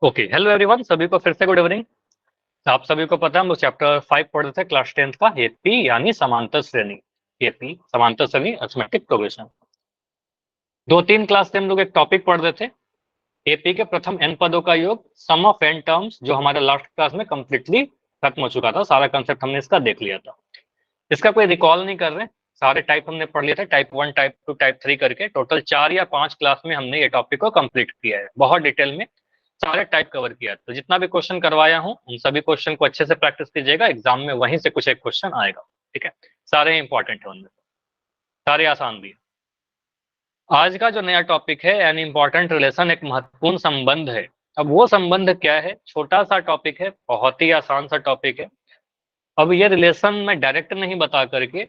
Okay, hello everyone, सभी को फिर से गुड इवनिंग। आप सभी को पता है हम लोग चैप्टर 5 पढ़ रहे थे क्लास 10th का एपी यानी समांतर श्रेणी। एपी समांतर श्रेणी अरिथमेटिक प्रोग्रेशन। 2-3 क्लास से हम लोग एक टॉपिक पढ़ रहे थे, एपी के प्रथम एन पदों का योग, सम ऑफ एन टर्म्स, जो हमारे लास्ट क्लास में कंप्लीटली खत्म हो चुका था। सारा कंसेप्ट हमने इसका देख लिया था। इसका कोई रिकॉल नहीं कर रहे, सारे टाइप हमने पढ़ लिए थे, टाइप 1, टाइप 2, टाइप 3 करके टोटल 4 या 5 क्लास में हमने ये टॉपिक को कंप्लीट किया है। बहुत डिटेल में सारे टाइप कवर किया है। तो जितना भी क्वेश्चन करवाया हूँ उन सभी क्वेश्चन को अच्छे से प्रैक्टिस कीजिएगा, एग्जाम में वहीं से कुछ एक क्वेश्चन आएगा। ठीक है, सारे इंपॉर्टेंट है उनमें, सारे आसान भी है। आज का जो नया टॉपिक है एन इंपॉर्टेंट रिलेशन, एक महत्वपूर्ण संबंध है। अब वो संबंध क्या है, छोटा सा टॉपिक है, बहुत ही आसान सा टॉपिक है। अब ये रिलेशन मैं डायरेक्ट नहीं बता करके,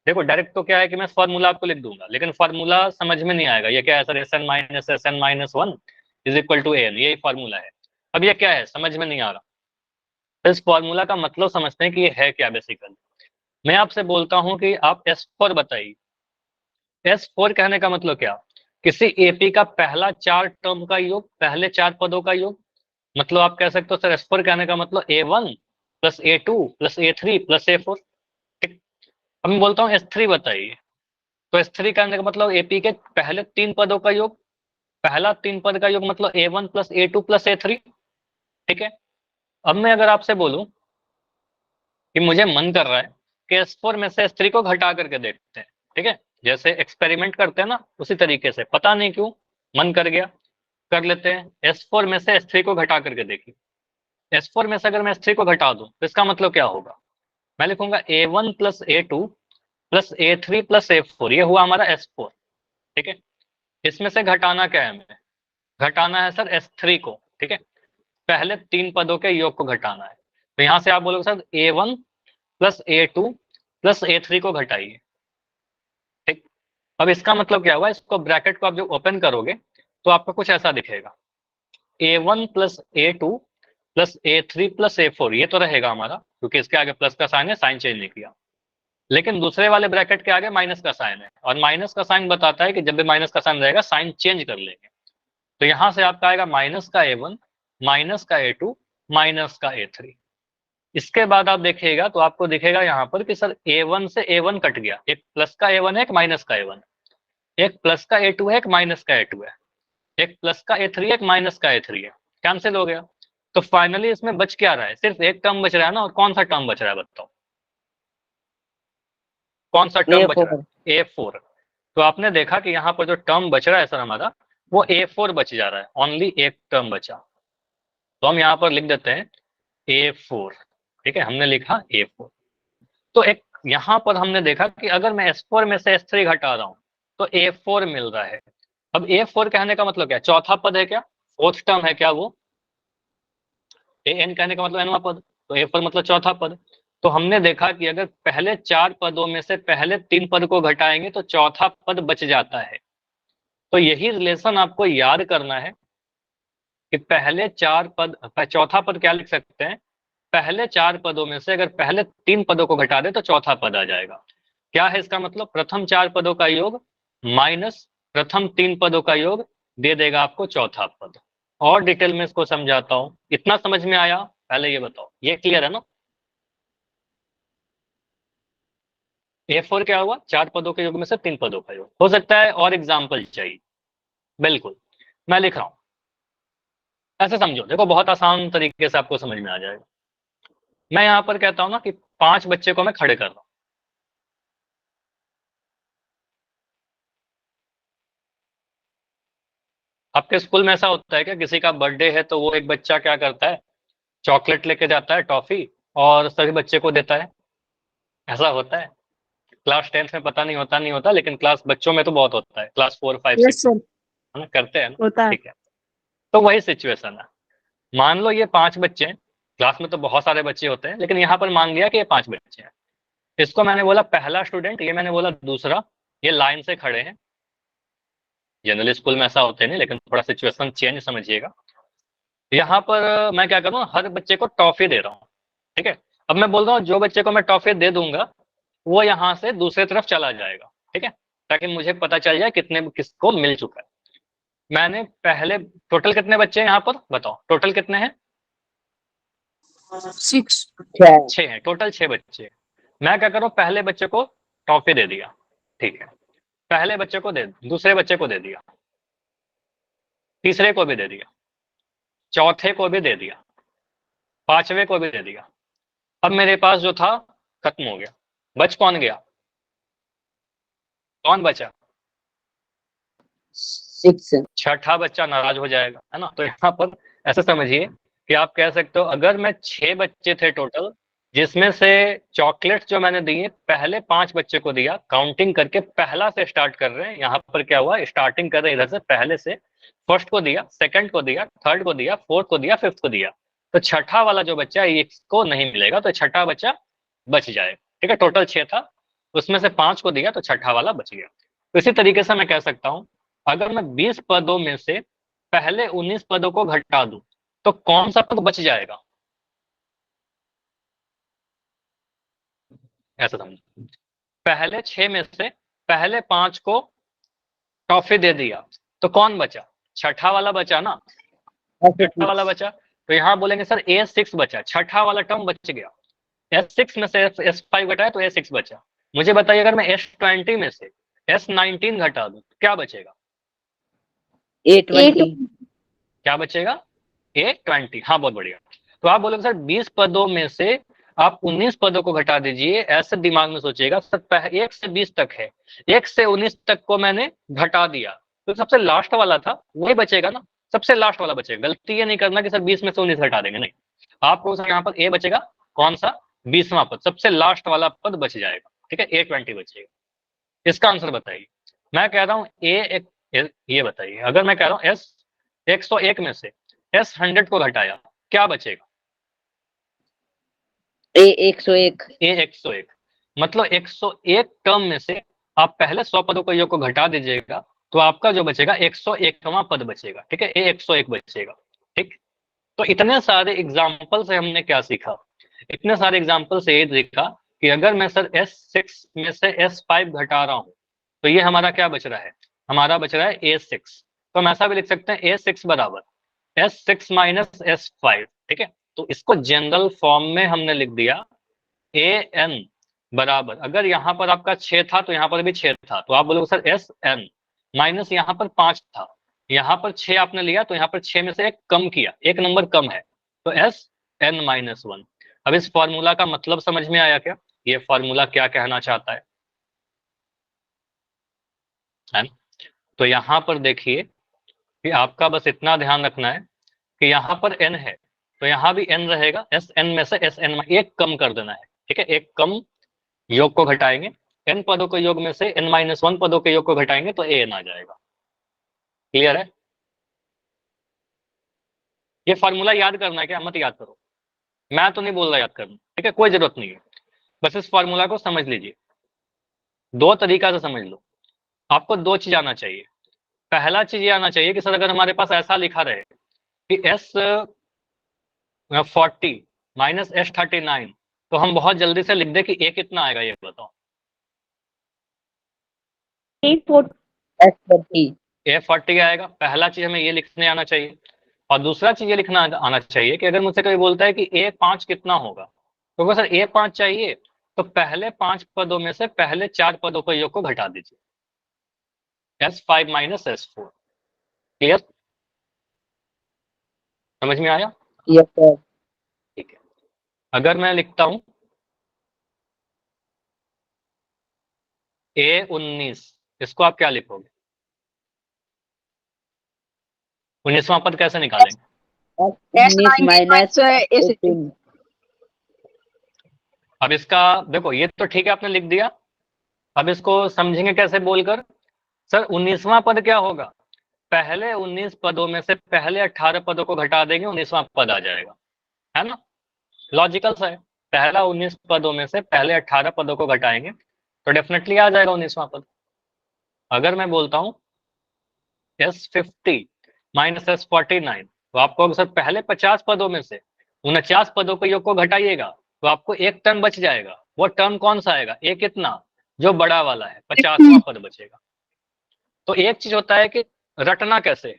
देखो डायरेक्ट तो क्या है कि मैं फॉर्मूला आपको लिख दूंगा, लेकिन फॉर्मूला समझ में नहीं आएगा। ये क्या है sir, SN-SN-1 is equal to AN, यही फॉर्मूला है। अब ये क्या है समझ में नहीं आ रहा, तो इस फॉर्मूला का मतलब समझते हैं कि ये है क्या बेसिकली। मैं आपसे बोलता हूं कि आप S4 बताइए। S4 कहने का मतलब क्या, किसी एपी का पहला 4 टर्म का योग, पहले 4 पदों का योग। मतलब आप कह सकते हो सर S4 कहने का मतलब A1 plus A2 plus A3 plus A4। ठीक, अब मैं बोलता हूँ S3 बताइए, तो S3 कहने का मतलब एपी के पहले 3 पदों का योग, पहला 3 पद का योग मतलब A1 plus A2 plus A3। ठीक है, अब मैं अगर आपसे बोलूं कि मुझे मन कर रहा है कि S4 में से S3 को घटा करके देखते हैं, ठीक है, जैसे एक्सपेरिमेंट करते हैं ना उसी तरीके से, पता नहीं क्यों मन कर गया, कर लेते हैं। S4 में से S3 को घटा करके देखिए। S4 में से अगर मैं S3 को घटा दूं तो इसका मतलब क्या होगा, मैं लिखूंगा A1 plus A2 plus A3 plus A4, ये हुआ हमारा S4। ठीक है, इसमें से घटाना क्या है हमें, घटाना है सर S3 को। ठीक है, पहले 3 पदों के योग को घटाना है। तो यहां से आप बोलोगे sir A1 plus A2 plus A3 को घटाइए। ठीक, अब इसका मतलब क्या हुआ, इसको ब्रैकेट को आप जब ओपन करोगे तो आपको कुछ ऐसा दिखेगा, A1 plus A2 plus A3 plus A4, ये तो रहेगा हमारा क्योंकि इसके आगे प्लस का साइन है, साइन चेंज नहीं किया। लेकिन दूसरे वाले ब्रैकेट के आगे माइनस का साइन है, और माइनस का साइन बताता है कि जब भी माइनस का साइन रहेगा साइन चेंज कर लेंगे। तो यहां से आपका आएगा माइनस का A1, माइनस का A2, माइनस का A3। इसके बाद आप देखिएगा तो आपको दिखेगा यहाँ पर कि सर A1 से A1 कट गया, एक प्लस का A1 है, एक माइनस का A1, एक प्लस का A2 है, एक माइनस का A2 है, एक प्लस का A3 है, एक माइनस का A3 है, कैंसिल हो गया। तो फाइनली इसमें बच क्या रहा है, सिर्फ एक टर्म बच रहा है ना, और कौन सा टर्म बच रहा है बताओ, कौन सा टर्म बच रहा A4। है, A4। तो आपने देखा कि यहाँ पर जो टर्म बच रहा है सर हमारा, वो A4 बच जा रहा है, ओनली एक टर्म बचा। तो हम यहाँ पर लिख देते हैं A4। ठीक है, हमने लिखा A4। तो एक यहाँ पर हमने देखा कि अगर मैं S4 में से S3 घटा रहा हूँ तो A4 मिल रहा है। अब A4 कहने का मतलब क्या, चौथा पद है क्या, फोर्थ टर्म है क्या वो। AN कहने का मतलब nवां पद, तो A4 मतलब चौथा पद। तो हमने देखा कि अगर पहले 4 पदों में से पहले 3 पद को घटाएंगे तो चौथा पद बच जाता है। तो यही रिलेशन आपको याद करना है कि पहले 4 पद, चौथा पद क्या लिख सकते हैं, पहले 4 पदों में से अगर पहले 3 पदों को घटा दे तो चौथा पद आ जाएगा। क्या है इसका मतलब, प्रथम 4 पदों का योग माइनस प्रथम 3 पदों का योग दे देगा आपको चौथा पद। और डिटेल में इसको समझाता हूं, इतना समझ में आया, पहले ये बताओ, ये क्लियर है ना। A4 क्या हुआ, 4 पदों के योग में से 3 पदों का योग। हो सकता है और एग्जाम्पल चाहिए, बिल्कुल मैं लिख रहा हूं, ऐसे समझो, देखो बहुत आसान तरीके से आपको समझ में आ जाएगा। मैं यहां पर कहता हूं ना कि 5 बच्चे को मैं खड़े कर रहा हूं। आपके स्कूल में ऐसा होता है क्या, किसी का बर्थडे है तो वो एक बच्चा क्या करता है, चॉकलेट लेके जाता है, टॉफी, और सभी बच्चे को देता है, ऐसा होता है। क्लास 10th में पता नहीं होता नहीं होता, लेकिन क्लास बच्चों में तो बहुत होता है, क्लास 4, 5, यस 6 में, सर। है ना, करते हैं ना। होता है। ठीक है, तो वही सिचुएशन है। मान लो ये 5 बच्चे हैं, क्लास में तो बहुत सारे बच्चे होते हैं, लेकिन यहाँ पर मान लिया कि ये 5 बच्चे हैं। इसको मैंने बोला पहला स्टूडेंट, ये मैंने बोला दूसरा, ये लाइन से खड़े हैं। जनरली स्कूल में ऐसा होता है नहीं, लेकिन थोड़ा सिचुएशन चेंज समझिएगा। यहाँ पर मैं क्या करूँ, हर बच्चे को टॉफी दे रहा हूँ। ठीक है, अब मैं बोल रहा हूँ जो बच्चे को मैं टॉफी दे दूंगा वो यहाँ से दूसरी तरफ चला जाएगा। ठीक है, ताकि मुझे पता चल जाए कितने किसको मिल चुका है। मैंने पहले टोटल कितने बच्चे हैं यहाँ पर बताओ, टोटल कितने हैं? 6 6 हैं, टोटल 6 बच्चे। मैं क्या करूँ, पहले बच्चे को टॉफी दे दिया, ठीक है, पहले बच्चे को दे, दूसरे बच्चे को दे दिया, तीसरे को भी दे दिया, चौथे को भी दे दिया, पांचवे को भी दे दिया। अब मेरे पास जो था खत्म हो गया, बच कौन गया, कौन बचा? 6 छठा बच्चा नाराज हो जाएगा, है ना। तो यहाँ पर ऐसा समझिए कि आप कह सकते हो अगर मैं 6 बच्चे थे टोटल, जिसमें से चॉकलेट जो मैंने दिए पहले 5 बच्चे को दिया, काउंटिंग करके पहला से स्टार्ट कर रहे हैं, यहाँ पर क्या हुआ, स्टार्टिंग कर रहे हैं इधर से, पहले से फर्स्ट को दिया, सेकंड को दिया, थर्ड को दिया, फोर्थ को दिया, फिफ्थ को दिया। तो छठा वाला जो बच्चा है इसको नहीं मिलेगा, तो छठा बच्चा बच जाएगा, ठीक है। टोटल 6 था, उसमें से 5 को दिया तो छठा वाला बच गया। तो इसी तरीके से मैं कह सकता हूं, अगर मैं 20 पदों में से पहले 19 पदों को घटा दूं तो कौन सा पद बच जाएगा, ऐसा समझो। पहले 6 में से पहले 5 को टॉफी दे दिया तो कौन बचा, छठा वाला बचा ना, छठा वाला बचा। तो यहां बोलेंगे सर A6 बचा, छठा वाला टर्म बच गया। S6 में से S5 घटाया तो A6 बचा। मुझे बताइए अगर मैं S20 में से S19 घटा दूं क्या बचेगा, A20 क्या बचेगा, A20। हाँ बहुत बढ़िया। तो आप बोलोगे सर 20 पदों में से आप 19 पदों को घटा दीजिए, ऐसे दिमाग में सोचिएगा सर 1 से 20 तक है, 1 से 19 तक को मैंने घटा दिया, तो सबसे लास्ट वाला था वही बचेगा ना, सबसे लास्ट वाला बचेगा। गलती ये नहीं करना कि सर 20 में से 19 घटा देंगे, नहीं। आपको सर यहाँ पर ए बचेगा, कौन सा, 20वां पद, सबसे लास्ट वाला पद बच जाएगा, ठीक है, A20 बचेगा। इसका आंसर बताइए। मैं कह रहा हूँ ये बताइए, अगर मैं कह रहा हूँ S101 में से S100 को घटाया क्या बचेगा, A101 A101। मतलब 101 टर्म में से आप पहले 100 पदों को योग को घटा दीजिएगा तो आपका जो बचेगा 101वां पद बचेगा, ठीक है, A101 बचेगा, ठीक। तो इतने सारे एग्जाम्पल से हमने क्या सीखा, इतने सारे एग्जाम्पल से ये सीखा कि अगर मैं सर S6 में से S5 घटा रहा हूं तो ये हमारा क्या बच रहा है, हमारा बच रहा है A6। तो हम ऐसा भी लिख सकते हैं A6 बराबर S6 माइनस S5, ठीक है। तो इसको जनरल फॉर्म में हमने लिख दिया AN बराबर, अगर यहाँ पर आपका 6 था तो यहाँ पर भी 6 था, तो आप बोलोगे सर SN माइनस यहाँ पर 5 था, यहाँ पर 6 आपने लिया तो यहाँ पर 6 में से एक कम किया, एक नंबर कम है, तो SN-1। अब इस फॉर्मूला का मतलब समझ में आया क्या, ये फॉर्मूला क्या कहना चाहता है ना? तो यहाँ पर देखिए कि आपका बस इतना ध्यान रखना है कि यहाँ पर n है तो यहाँ भी n रहेगा, SN में से SN एक कम कर देना है, ठीक है, एक कम योग को घटाएंगे, n पदों के योग में से n-1 पदों के योग को घटाएंगे तो an आ जाएगा। क्लियर है? ये फॉर्मूला याद करना है क्या, मत याद करो, मैं तो नहीं बोल रहा याद करना, ठीक है, कोई जरूरत नहीं है, बस इस फॉर्मूला को समझ लीजिए। दो तरीका से समझ लो, आपको दो चीज आना चाहिए। पहला चीज ये आना चाहिए कि सर अगर हमारे पास ऐसा लिखा रहे कि S40 माइनस S39 तो हम बहुत जल्दी से लिख दे कि a कितना आएगा, ये बताओ। A40 आएगा, पहला चीज हमें ये लिखने आना चाहिए। और दूसरा चीज ये लिखना आना चाहिए कि अगर मुझसे कोई बोलता है कि A5 कितना होगा, तो अगर सर A5 चाहिए तो पहले 5 पदों में से पहले 4 पदों के योग को घटा दीजिए, S5 माइनस S4। क्लियर, समझ में आया? Yes sir. ठीक है, अगर मैं लिखता हूं A19, इसको आप क्या लिखोगे, 19वां पद कैसे निकालेंगे? S19 minus 18। अब इसका देखो, ये तो ठीक है आपने लिख दिया, अब इसको समझेंगे कैसे बोलकर, सर 19वां पद क्या होगा, पहले 19 पदों में से पहले 18 पदों को घटा देंगे, 19वां पद आ जाएगा, है ना, लॉजिकल सा है। पहला 19 पदों में से पहले 18 पदों को घटाएंगे तो डेफिनेटली आ जाएगा 19वां पद। अगर मैं बोलता हूं S50 माइनस S49 तो आपको सर पहले 50 पदों में से 49 पदों के योग को घटाइएगा तो आपको एक टर्म बच जाएगा, वो टर्म कौन सा आएगा, कितना, जो बड़ा वाला है, 50वां पद बचेगा। तो एक चीज होता है कि रटना कैसे,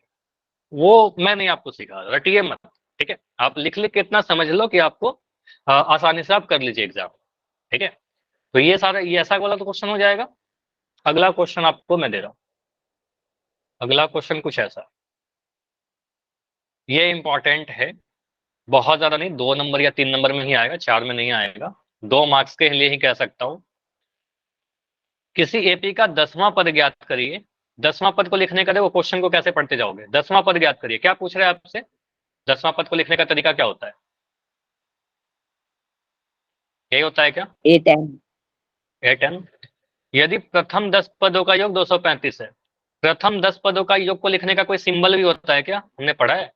वो मैं नहीं आपको सिखा, रटिए मत, ठीक है। आप लिख लिख के इतना समझ लो कि आपको आसानी से आप कर लीजिए एग्जाम, ठीक है। तो ये सारा, ये ऐसा वाला तो क्वेश्चन हो जाएगा। अगला क्वेश्चन आपको मैं दे रहा हूँ। अगला क्वेश्चन कुछ ऐसा, ये इंपॉर्टेंट है, बहुत ज्यादा नहीं, 2 नंबर या 3 नंबर में ही आएगा, 4 में नहीं आएगा, 2 मार्क्स के लिए ही कह सकता हूँ। किसी एपी का 10वां पद ज्ञात करिए। 10वां पद को लिखने का, देखो क्वेश्चन को कैसे पढ़ते जाओगे, 10वां पद ज्ञात करिए, क्या पूछ रहे हैं आपसे, 10वां पद को लिखने का तरीका क्या होता है, यही होता है क्या, A10 A10। यदि प्रथम 10 पदों का योग 235 है, प्रथम 10 पदों का योग को लिखने का कोई सिंबल भी होता है क्या, हमने पढ़ा है,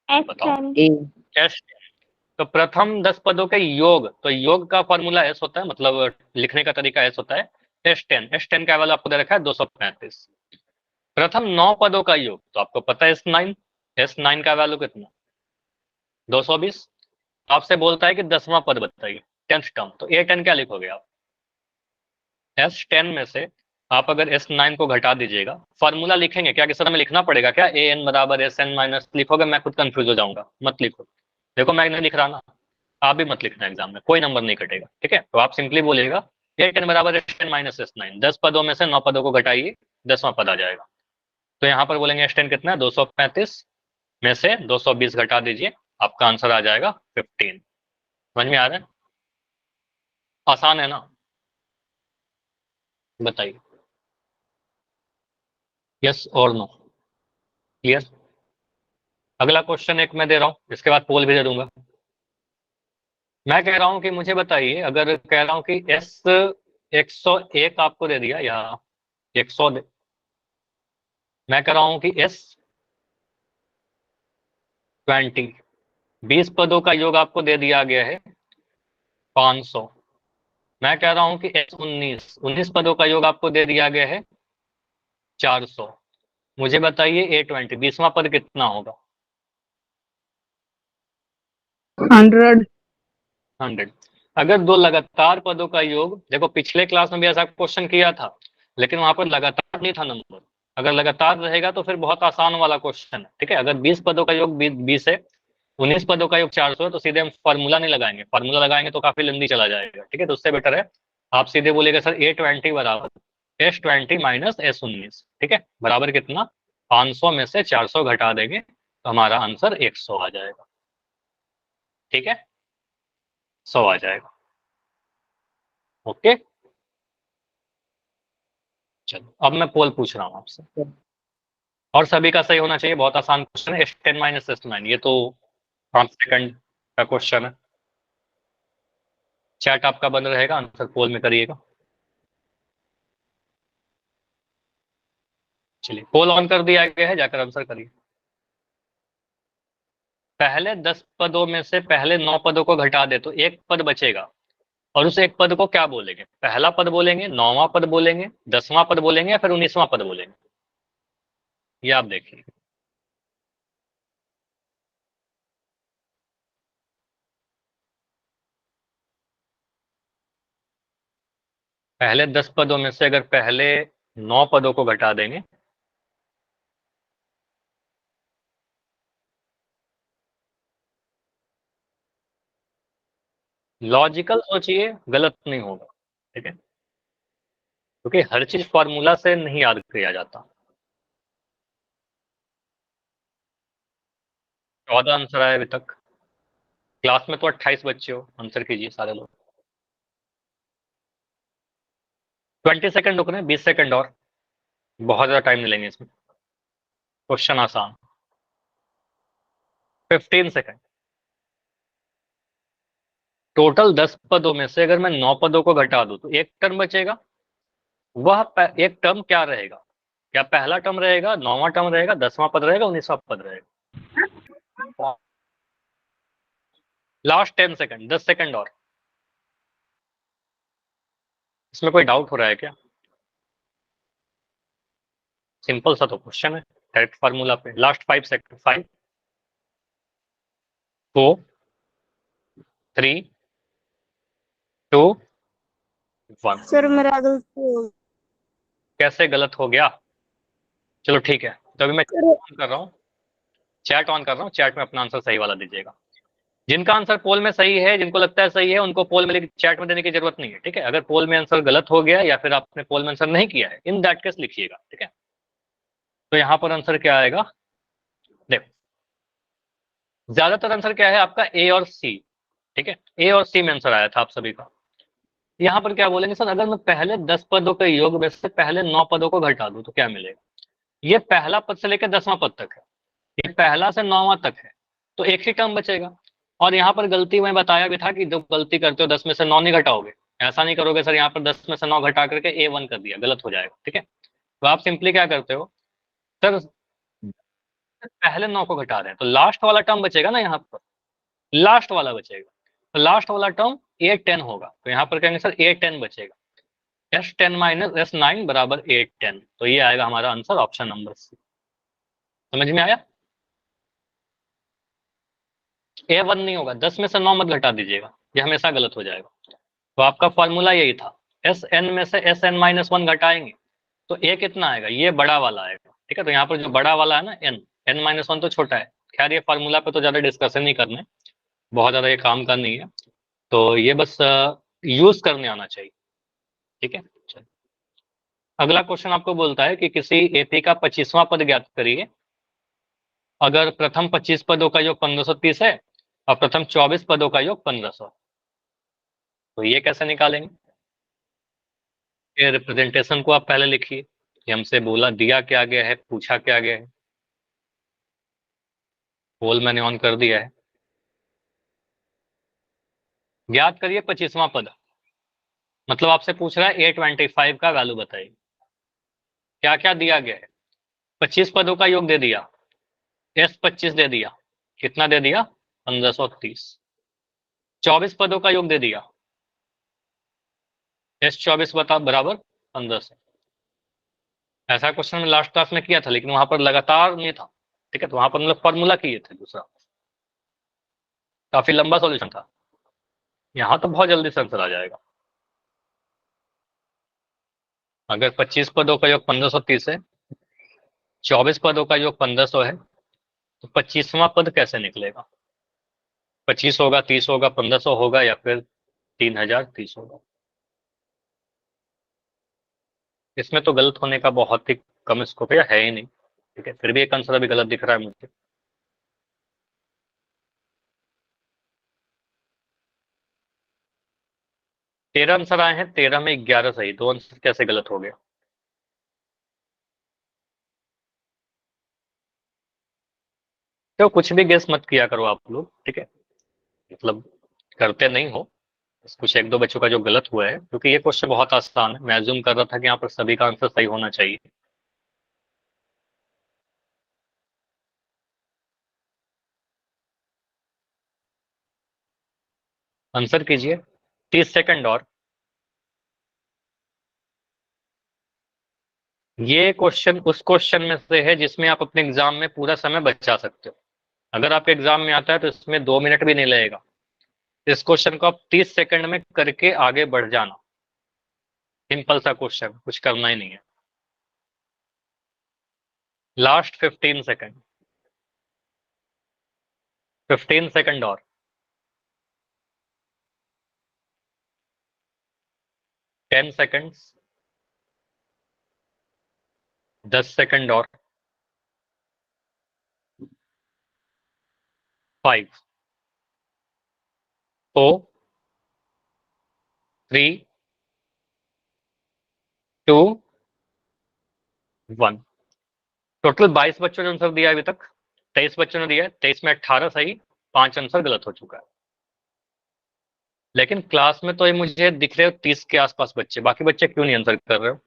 बताओ। A S. तो प्रथम 10 पदों के योग, तो योग का फॉर्मूला एस होता है, मतलब लिखने का तरीका एस होता है। S10 का वैल्यू आपको दे रखा है 235। प्रथम 9 पदों का योग, तो आपको पता है S9, S9 का वैल्यू कितना, 220। आपसे बोलता है कि 10वां पद बताइए, 10th टर्म, तो A10 क्या लिखोगे आप, S10 में से आप अगर S9 को घटा दीजिएगा, फॉर्मूला लिखेंगे क्या, किस तरह में लिखना पड़ेगा क्या, AN बराबर SN माइनस, लिखोगे मैं खुद कंफ्यूज हो जाऊंगा, मत लिखो। देखो मैं नहीं लिख रहा ना, आप भी मत लिखना एग्जाम में, कोई नंबर नहीं कटेगा, ठीक है। तो आप सिंपली बोलिएगा A10 बराबर S10 माइनस S9, 10 पदों में से 9 पदों को घटाइए, 10वां पद आ जाएगा। तो यहाँ पर बोलेंगे S10 कितना है, 235 में से 220 घटा दीजिए, आपका आंसर आ जाएगा 15। समझ में आ रहा है, आसान है ना, बताइए, यस और नो, क्लियर। अगला क्वेश्चन एक मैं दे रहा हूं, इसके बाद पोल भी दे दूंगा। मैं कह रहा हूं कि मुझे बताइए, अगर कह रहा हूं कि एस 101 आपको दे दिया, या 100 मैं कह रहा हूं कि एस 20, 20 पदों का योग आपको दे दिया गया है 500। मैं कह रहा हूं कि एस 19, 19 पदों का योग आपको दे दिया गया है 400। मुझे बताइए A20, 20वां पद कितना होगा, 100 100। अगर दो लगातार पदों का योग, देखो पिछले क्लास में भी ऐसा क्वेश्चन किया था, लेकिन वहां पर लगातार नहीं था नंबर, अगर लगातार रहेगा तो फिर बहुत आसान वाला क्वेश्चन है, ठीक है। अगर 20 पदों का योग 20 है, 19 पदों का योग 400 है, तो सीधे हम फार्मूला नहीं लगाएंगे, फार्मूला लगाएंगे तो काफी लंबी चला जाएगा, ठीक है। तो उससे बेटर है आप सीधे बोलेगा सर A20 बराबर S20 माइनस S19, ठीक है, बराबर कितना, 500 में से 400 घटा देंगे तो हमारा आंसर 100 आ जाएगा, ठीक है, 100 आ जाएगा, ओके। चलो अब मैं पोल पूछ रहा हूँ आपसे, और सभी का सही होना चाहिए, बहुत आसान क्वेश्चन है, S10 माइनस S9, ये तो 5 सेकंड का क्वेश्चन है। चैट आपका बंद रहेगा, आंसर पोल में करिएगा। चलिए पोल ऑन कर दिया गया है, जाकर आंसर करिए। पहले 10 पदों में से पहले 9 पदों को घटा दे तो एक पद बचेगा, और उस एक पद को क्या बोलेंगे, पहला पद बोलेंगे, 9वां पद बोलेंगे, 10वां पद बोलेंगे, या फिर 19वां पद बोलेंगे, ये आप देखिए। पहले 10 पदों में से अगर पहले 9 पदों को घटा देंगे, लॉजिकल सोचिए, गलत नहीं होगा, ठीक है, क्योंकि हर चीज फॉर्मूला से नहीं याद किया जाता। 14 आंसर आए अभी तक, क्लास में तो 28 बच्चे हो, आंसर कीजिए सारे लोग। 20 सेकंड रुक रहे हैं, 20 सेकंड और, बहुत ज्यादा टाइम नहीं लेंगे इसमें, क्वेश्चन आसान। 15 सेकंड। टोटल 10 पदों में से अगर मैं 9 पदों को घटा दूं तो एक टर्म बचेगा, वह एक टर्म क्या रहेगा, क्या पहला टर्म रहेगा, 9वां टर्म रहेगा, 10वां पद रहेगा, 19वां पद रहेगा। लास्ट 10 सेकंड, 10 सेकंड और, इसमें कोई डाउट हो रहा है क्या, सिंपल सा तो क्वेश्चन है, डायरेक्ट फार्मूला पे। Last 5 second, 5, 4, 3, 2, 1। सर मेरा गलती हो कैसे गलत हो गया? चलो ठीक है, तो अभी मैं चैट ऑन कर रहा हूँ, चैट में अपना आंसर सही वाला दीजिएगा। जिनका आंसर पोल में सही है, जिनको लगता है सही है, उनको पोल में चैट में देने की जरूरत नहीं है, ठीक है। अगर पोल में आंसर गलत हो गया या फिर आपने पोल में आंसर नहीं किया है, इन दैट केस लिखिएगा, ठीक है। तो यहाँ पर आंसर क्या आएगा, देखो ज्यादातर आंसर क्या है आपका, ए और सी, ठीक है। ए और सी में आंसर आया था आप सभी का। यहाँ पर क्या बोलेंगे सर, अगर मैं पहले 10 पदों के योग में से पहले 9 पदों को घटा दूं तो क्या मिलेगा? ये पहला पद से लेकर 10वां पद तक है, ये पहला से 9वां तक है, तो एक ही टर्म बचेगा। और यहाँ पर गलती मैं बताया भी था कि जो गलती करते हो 10 में से 9 नहीं घटाओगे, ऐसा नहीं करोगे सर, यहाँ पर 10 में से 9 घटा करके A1 कर दिया, गलत हो जाएगा, ठीक है। तो आप सिंपली क्या करते हो सर, पहले 9 को घटा रहे हैं तो लास्ट वाला टर्म बचेगा ना, यहाँ पर लास्ट वाला बचेगा, तो लास्ट वाला टर्म A10 होगा, तो यहाँ पर कहेंगे सर A10 बचेगा, S10 माइनस S9 बराबर A10, तो ये आएगा हमारा आंसर ऑप्शन नंबर सी। समझ में आया? A1 नहीं होगा, 10 में से 9 मत घटा दीजिएगा, ये हमेशा गलत हो जाएगा। तो आपका फॉर्मूला यही था, Sn में से Sn माइनस 1 घटाएंगे तो A कितना आएगा, ये बड़ा वाला आएगा, ठीक है। तो यहाँ पर जो बड़ा वाला है ना n माइनस 1 तो छोटा है। खैर ये फार्मूला पे तो ज्यादा डिस्कशन नहीं करने, बहुत ज्यादा ये काम का नहीं है, तो ये बस यूज करने आना चाहिए, ठीक है। चलिए। अगला क्वेश्चन आपको बोलता है कि किसी एपी का 25वां पद ज्ञात करिए, अगर प्रथम 25 पदों का योग 1530 है और प्रथम 24 पदों का योग 1500, तो ये कैसे निकालेंगे? ये रिप्रेजेंटेशन को आप पहले लिखिए कि हमसे बोला दिया क्या गया है, पूछा क्या गया है। पोल मैंने ऑन कर दिया है। ज्ञात करिए 25वां पद, मतलब आपसे पूछ रहा है A25 का वैल्यू बताइए। क्या क्या दिया गया है, 25 पदों का योग दे दिया, S25 दे दिया, कितना दे दिया 1530। 24 पदों का योग दे दिया, S24 बता बराबर 1500। ऐसा क्वेश्चन में लास्ट क्लास में किया था, लेकिन वहां पर लगातार नहीं था, ठीक है। तो वहां पर मतलब फॉर्मूला किए थे दूसरा, काफी लंबा सॉल्यूशन था। यहाँ तो बहुत जल्दी से आंसर आ जाएगा। अगर 25 पदों का योग 1530 है, 24 पदों का योग 1500 है, तो 25वां पद कैसे निकलेगा? 25 होगा, 30 होगा, 1500 होगा, या फिर 3030 होगा? इसमें तो गलत होने का बहुत ही कम स्कोप है ही नहीं, ठीक है। फिर भी एक आंसर अभी गलत दिख रहा है मुझे। 13 आंसर आए हैं, 13 में 11 सही, 2 आंसर कैसे गलत हो गया? तो कुछ भी गेस मत किया करो आप लोग, ठीक है, मतलब करते नहीं हो। कुछ एक दो बच्चों का जो गलत हुआ है, क्योंकि ये क्वेश्चन बहुत आसान है, मैं अज्यूम कर रहा था कि यहाँ पर सभी का आंसर सही होना चाहिए। आंसर कीजिए, 30 सेकंड और। ये क्वेश्चन उस क्वेश्चन में से है जिसमें आप अपने एग्जाम में पूरा समय बचा सकते हो। अगर आपके एग्जाम में आता है तो इसमें 2 मिनट भी नहीं लगेगा। इस क्वेश्चन को आप 30 सेकंड में करके आगे बढ़ जाना। सिंपल सा क्वेश्चन, कुछ करना ही नहीं है। लास्ट 15 सेकंड, 15 सेकंड और। 10 सेकंड्स, 10 सेकंड और। 5, 4, 3, 2, 1। टोटल 22 बच्चों ने आंसर दिया अभी तक, 23 बच्चों ने दिया है, 23 में 18 सही, 5 आंसर गलत हो चुका है। लेकिन क्लास में तो ये मुझे दिख रहे हो 30 के आसपास बच्चे, बाकी बच्चे क्यों नहीं आंसर कर रहे हो?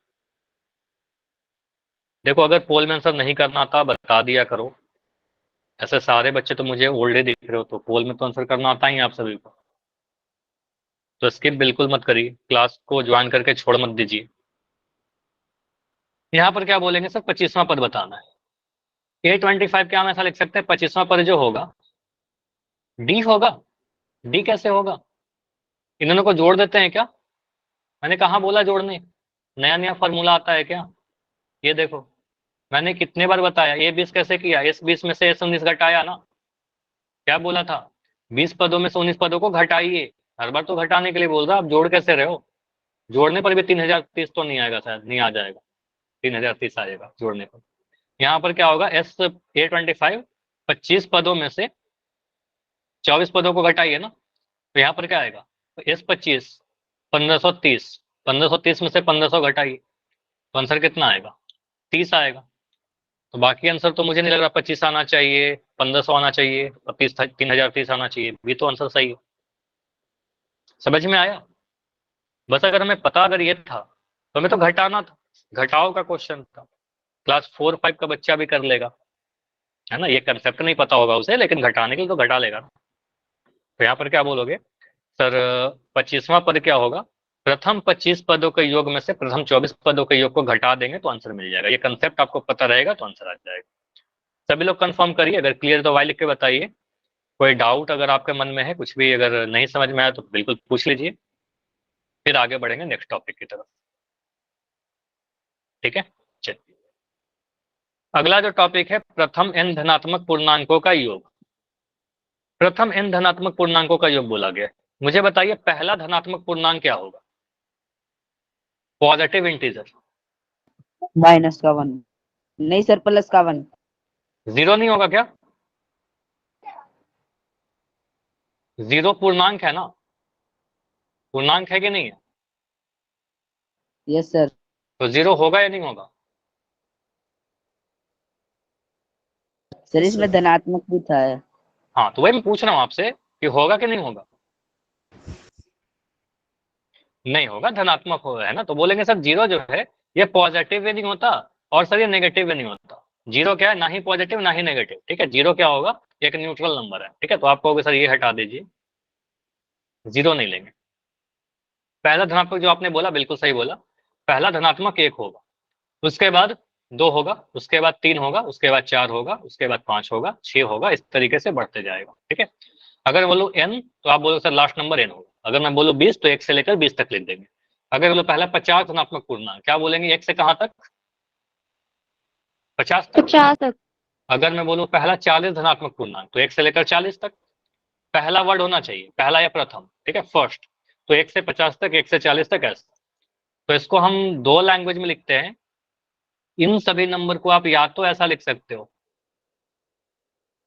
देखो अगर पोल में आंसर नहीं करना आता बता दिया करो, ऐसे सारे बच्चे तो मुझे ओल्ड दिख रहे हो, तो पोल में तो आंसर करना आता ही है आप सभी को। तो स्किप बिल्कुल मत करिए, क्लास को ज्वाइन करके छोड़ मत दीजिए। यहाँ पर क्या बोलेंगे सर, 25वां पद बताना है। A25 क्या हम ऐसा लिख सकते हैं, 25वां पद जो होगा डी होगा। डी कैसे होगा, इन दोनों को जोड़ देते हैं क्या? मैंने कहा बोला जोड़ने, नया नया फॉर्मूला आता है क्या? ये देखो मैंने कितने बार बताया, ये 20 कैसे किया, इस 20 में से 19 घटाया ना, क्या बोला था, 20 पदों में से 19 पदों को घटाइए। हर बार तो घटाने के लिए बोल रहा, आप जोड़ कैसे रहे हो? जोड़ने पर भी 3030 तो नहीं आएगा, शायद नहीं आ जाएगा, 3030 आएगा जोड़ने पर। यहाँ पर क्या होगा, S A25 25 पदों में से 24 पदों को घटाइए ना, तो यहाँ पर क्या आएगा, तो S25 1530, 1530 में से 1500 घटाइए, तो आंसर कितना आएगा, 30 आएगा। तो बाकी आंसर तो मुझे नहीं लग रहा 25 आना चाहिए, 1500 आना चाहिए और 3030 आना चाहिए, भी तो आंसर सही है। समझ में आया? बस अगर हमें पता अगर ये था तो हमें तो घटाना था, घटाओ का क्वेश्चन था, क्लास 4-5 का बच्चा भी कर लेगा, है ना, ये कंसेप्ट नहीं पता होगा उसे, लेकिन घटाने के लिए तो घटा लेगा ना। तो यहाँ पर क्या बोलोगे सर, 25वां पद क्या होगा, प्रथम 25 पदों के योग में से प्रथम 24 पदों के योग को घटा देंगे तो आंसर मिल जाएगा। ये कंसेप्ट आपको पता रहेगा तो आंसर आ जाएगा। सभी लोग कंफर्म करिए, अगर क्लियर तो वाई लिख के बताइए। कोई डाउट अगर आपके मन में है, कुछ भी अगर नहीं समझ में आया तो बिल्कुल पूछ लीजिए, फिर आगे बढ़ेंगे नेक्स्ट टॉपिक की तरफ। ठीक है, चलिए अगला जो टॉपिक है, प्रथम n धनात्मक पूर्णांकों का योग। प्रथम n धनात्मक पूर्णांकों का योग बोला गया, मुझे बताइए पहला धनात्मक पूर्णांक क्या होगा, पॉजिटिव इंटीजर। माइनस का 1, नहीं सर प्लस का 1। जीरो नहीं होगा क्या? जीरो पूर्णांक है ना, पूर्णांक है कि नहीं है? Yes sir. तो जीरो होगा या नहीं होगा? सर इसमें धनात्मक भी था। हाँ तो वही मैं पूछ रहा हूँ आपसे कि होगा कि नहीं होगा। नहीं होगा, धनात्मक हो है ना, तो बोलेंगे सर जीरो जो है ये पॉजिटिव भी नहीं होता और सर ये नेगेटिव भी नहीं होता। जीरो क्या है, ना ही पॉजिटिव ना ही नेगेटिव, ठीक है, जीरो क्या होगा, एक न्यूट्रल नंबर है, ठीक है। तो आप कहोगे सर ये हटा दीजिए, जीरो नहीं लेंगे। पहला धनात्मक जो आपने बोला बिल्कुल सही बोला, पहला धनात्मक 1 होगा, उसके बाद 2 होगा, उसके बाद 3 होगा, उसके बाद 4 होगा, उसके बाद 5 होगा, 6 होगा, इस तरीके से बढ़ते जाएगा, ठीक है। अगर बोलो n तो आप बोलो सर लास्ट नंबर n होगा। अगर मैं बोलो 20 तो 1 से लेकर 20 तक लिख देंगे। अगर बोलो पहला 50 धनात्मक पूर्णांक, क्या बोलेंगे, 1 से कहां तक, 50 तक। 50 तक। अगर मैं बोलूं पहला 40 धनात्मक पूर्णांक, तो 1 से लेकर 40 तक। पहला वर्ड होना चाहिए, पहला या प्रथम, ठीक है, फर्स्ट। तो 1 से 50 तक, 1 से 40 तक ऐसा। तो इसको हम दो लैंग्वेज में लिखते हैं। इन सभी नंबर को आप या तो ऐसा लिख सकते हो,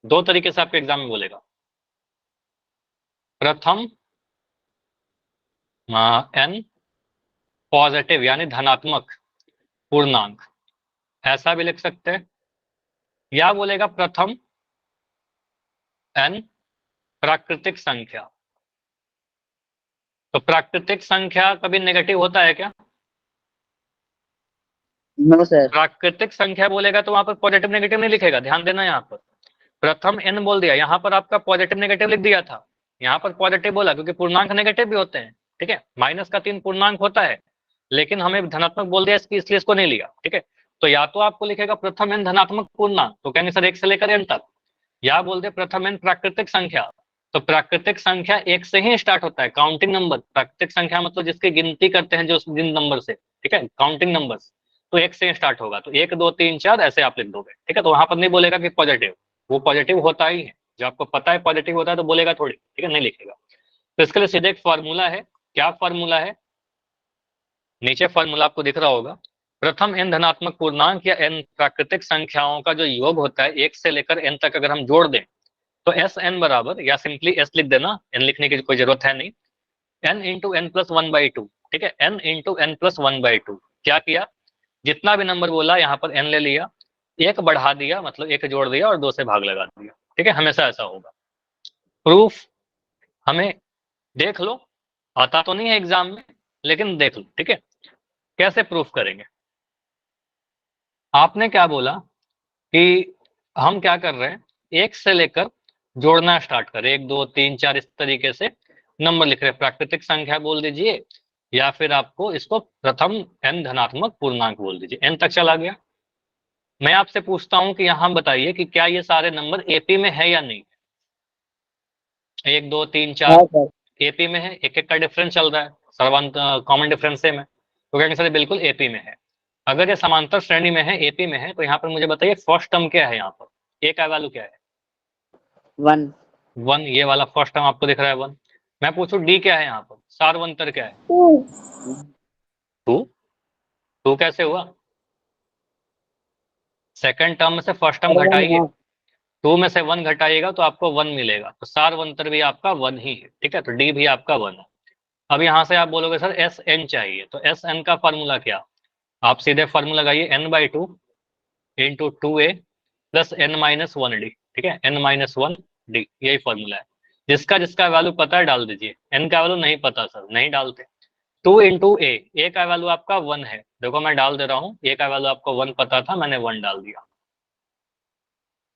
दो तरीके से आपके एग्जाम में बोलेगा, प्रथम n पॉजिटिव यानी धनात्मक पूर्णांक, ऐसा भी लिख सकते हैं, या बोलेगा प्रथम n प्राकृतिक संख्या। तो प्राकृतिक संख्या कभी नेगेटिव होता है क्या? No sir. प्राकृतिक संख्या बोलेगा तो वहां पर पॉजिटिव नेगेटिव नहीं लिखेगा, ध्यान देना। यहाँ पर प्रथम n बोल दिया, यहाँ पर आपका पॉजिटिव नेगेटिव लिख दिया था, यहाँ पर पॉजिटिव बोला क्योंकि पूर्णांक नेगेटिव भी होते हैं, ठीक है, माइनस का 3 पूर्णांक होता है, लेकिन हमें धनात्मक बोल दिया इसलिए इसको नहीं लिया, ठीक है। तो या तो आपको लिखेगा प्रथम n धनात्मक पूर्णांक, तो कहेंगे सर 1 से लेकर n तक, या बोल दे प्रथम n प्राकृतिक संख्या। तो प्राकृतिक संख्या 1 से ही स्टार्ट होता है, काउंटिंग नंबर। प्राकृतिक संख्या मतलब जिसकी गिनती करते हैं जो उस दिन नंबर से, ठीक है, काउंटिंग नंबर्स। तो 1 से स्टार्ट होगा, तो 1 2 3 4 ऐसे आप लिख दोगे, ठीक है। तो वहां पर नहीं बोलेगा कि पॉजिटिव, वो पॉजिटिव होता ही है, जो आपको पता है पॉजिटिव होता है तो बोलेगा थोड़ी, ठीक है, नहीं लिखेगा। तो इसके लिए सीधे एक फॉर्मूला है, क्या फॉर्मूला है, नीचे फॉर्मूला आपको दिख रहा होगा, प्रथम n धनात्मक पूर्णांक या n प्राकृतिक संख्याओं का जो योग होता है 1 से लेकर n तक अगर हम जोड़ दें तो एस एन बराबर, या सिंपली एस लिख देना, एन लिखने की कोई जरूरत है नहीं, एन इंटू एन प्लस 1/2, ठीक है, एन इंटू एन प्लस 1/2। क्या किया, जितना भी नंबर बोला यहाँ पर एन ले लिया, एक बढ़ा दिया मतलब एक जोड़ दिया और 2 से भाग लगा दिया, ठीक है, हमेशा ऐसा होगा। प्रूफ हमें देख लो, आता तो नहीं है एग्जाम में लेकिन देख लो, ठीक है। कैसे प्रूफ करेंगे, आपने क्या बोला कि हम क्या कर रहे हैं, 1 से लेकर जोड़ना स्टार्ट करें, 1 2 3 4 इस तरीके से नंबर लिख रहे हैं, प्राकृतिक संख्या बोल दीजिए या फिर आपको इसको प्रथम n धनात्मक पूर्णांक बोल दीजिए। n तक चला गया। मैं आपसे पूछता हूं कि यहां बताइए कि क्या ये सारे नंबर एपी में है या नहीं। 1 2 3 4 हाँ सर। एपी में है, एक एक का डिफरेंस चल रहा है, सर्वांत कॉमन डिफरेंस सेम है, तो कहेंगे सर बिल्कुल एपी में है। अगर ये समांतर श्रेणी में है, एपी में है, तो यहाँ पर मुझे बताइए फर्स्ट टर्म क्या है यहाँ पर, ए का वैल्यू क्या है? 1 1, ये वाला फर्स्ट टर्म आपको दिख रहा है 1। मैं पूछूं डी क्या है यहाँ पर, सारवंतर क्या है? 2। 2 कैसे हुआ? सेकंड टर्म में से फर्स्ट टर्म घटाइए, 2 में से 1 घटाइएगा तो आपको 1 मिलेगा, तो सारवंतर भी आपका 1 ही है, ठीक है, तो डी भी आपका 1 है। अब यहाँ से आप बोलोगे सर एस एन चाहिए, तो एस एन का फॉर्मूला क्या? आप सीधे फॉर्मूला लगाइए n/2 into 2a plus n-1d, ठीक है, n-1d, यही फॉर्मूला है। जिसका जिसका वैल्यू पता है डाल दीजिए, n का वैल्यू नहीं पता सर नहीं डालते। 2 इंटू ए का वैल्यू आपका 1 है, देखो मैं डाल दे रहा हूँ, ए का वैल्यू आपको 1 पता था, मैंने 1 डाल दिया।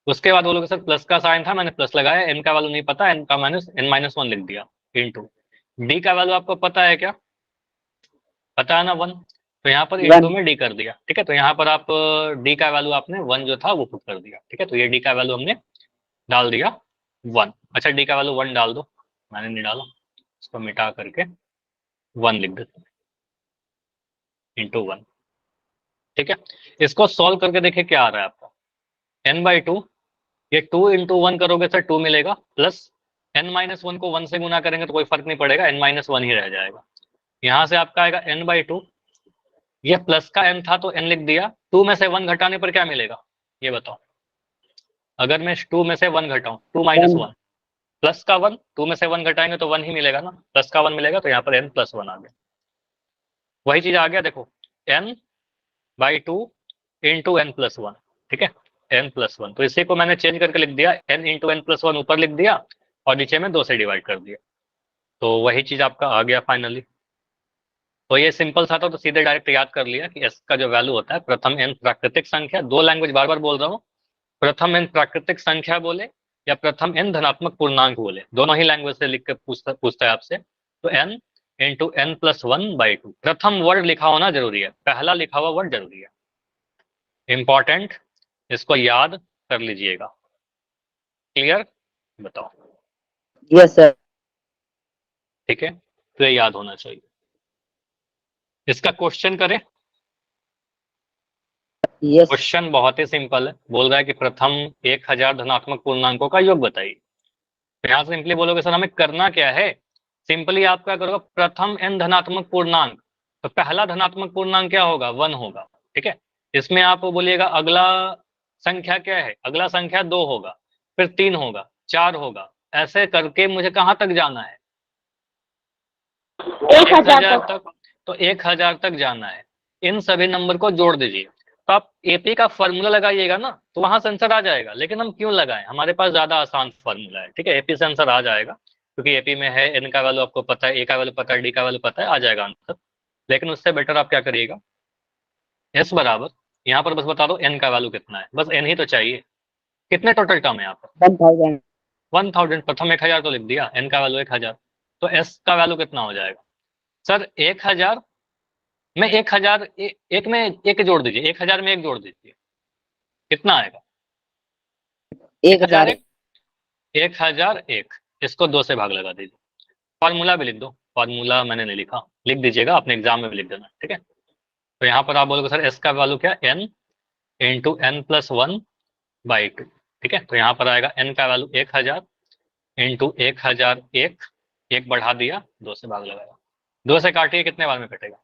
उसके बाद बोलोगे सर प्लस का साइन था, मैंने प्लस लगाया, एन का वैल्यू नहीं पता, एन का n-1 लिख दिया, इंटू डी का वैल्यू आपको पता है क्या? पता है ना 1, तो यहाँ पर इंटू में डी कर दिया, ठीक है, तो यहाँ पर आप डी का वैल्यू आपने 1 जो था वो पुट कर दिया, ठीक है, तो ये डी का वैल्यू हमने डाल दिया 1। अच्छा डी का वैल्यू 1 डाल दो, मैंने नहीं डाला, इसको मिटा करके 1 लिख देते इंटू 1, ठीक है। इसको सॉल्व करके देखिए क्या आ रहा है आपका, n/2, ये 2 इंटू 1 करोगे सर 2 मिलेगा, प्लस n-1 को 1 से गुना करेंगे तो कोई फर्क नहीं पड़ेगा, n-1 ही रह जाएगा। यहाँ से आपका आएगा n/2, ये प्लस का n था तो n लिख दिया, 2 में से 1 घटाने पर क्या मिलेगा ये बताओ? अगर मैं 2 में से 1 घटाऊं, 2 - 1 प्लस का 1, 2 में से 1 घटाएंगे तो 1 ही मिलेगा ना, प्लस का 1 मिलेगा, तो यहाँ पर n+1 आ गया। वही चीज आ गया देखो, n/2 इंटू n+1, ठीक है, n+1, तो इसी को मैंने चेंज करके लिख दिया, n इंटू n+1 ऊपर लिख दिया और नीचे में 2 से डिवाइड कर दिया, तो वही चीज आपका आ गया फाइनली। तो ये सिंपल सा था, तो सीधे डायरेक्ट याद कर लिया कि s का जो वैल्यू होता है प्रथम n प्राकृतिक संख्या, 2 लैंग्वेज बार बार बोल रहा हूँ, प्रथम n प्राकृतिक संख्या बोले या प्रथम n धनात्मक पूर्णांक बोले, दोनों ही लैंग्वेज से लिख के पूछता है आपसे, तो n इंटू n+1/2, प्रथम वर्ड लिखा होना जरूरी है, पहला लिखा हुआ वर्ड जरूरी है, इंपॉर्टेंट, इसको याद कर लीजिएगा। क्लियर? बताओ। Yes sir. ठीक है, तो ये याद होना चाहिए। इसका क्वेश्चन करें। यस क्वेश्चन बहुत ही सिंपल है, बोल रहा है कि प्रथम 1000 धनात्मक पूर्णांकों का योग बताइए। तो यहाँ सिंपली बोलोगे सर हमें करना क्या है, सिंपली आप क्या करोगे, प्रथम n धनात्मक पूर्णांक, तो पहला धनात्मक पूर्णांक क्या होगा, 1 होगा, ठीक है। इसमें आप बोलिएगा अगला संख्या क्या है, अगला संख्या 2 होगा, फिर 3 होगा, 4 होगा, ऐसे करके मुझे कहाँ तक जाना है, 1000 तक। तो 1000 तक जाना है, इन सभी नंबर को जोड़ दीजिए, तो आप एपी का फॉर्मूला लगाइएगा ना, तो वहां से आंसर आ जाएगा, लेकिन हम क्यों लगाएं, हमारे पास ज्यादा आसान फॉर्मूला है, ठीक है, एपी से आंसर आ जाएगा, क्योंकि एपी में है, एन का वैल्यू आपको पता है, ए का वैल्यू पता है, डी का वैल्यू पता है, आ जाएगा आंसर। लेकिन उससे बेटर आप क्या करिएगा, एस बराबर, यहाँ पर बस बता दो एन का वैल्यू कितना है, बस एन ही तो चाहिए। कितने टोटल टर्म है यहाँ पर, 1000 1000, प्रथम 1000 तो लिख दिया, एन का वैल्यू 1000, तो एस का वैल्यू कितना हो जाएगा सर, 1000 में 1000 एक में एक जोड़ दीजिए, 1000 में एक जोड़ दीजिए, कितना आएगा, 1000 1001, इसको 2 से भाग लगा दीजिए, फॉर्मूला भी लिख दो, फॉर्मूला मैंने नहीं लिखा, लिख दीजिएगा, अपने एग्जाम में भी लिख देना, ठीक है। तो यहाँ पर आप बोलोगे सर एस का वैल्यू क्या, n इंटू n+1/2, ठीक है, तो यहाँ पर आएगा n का वैल्यू 1000 इंटू 1001, एक बढ़ा दिया, 2 से भाग लगाया, 2 से काटिए कितने बार में कटेगा,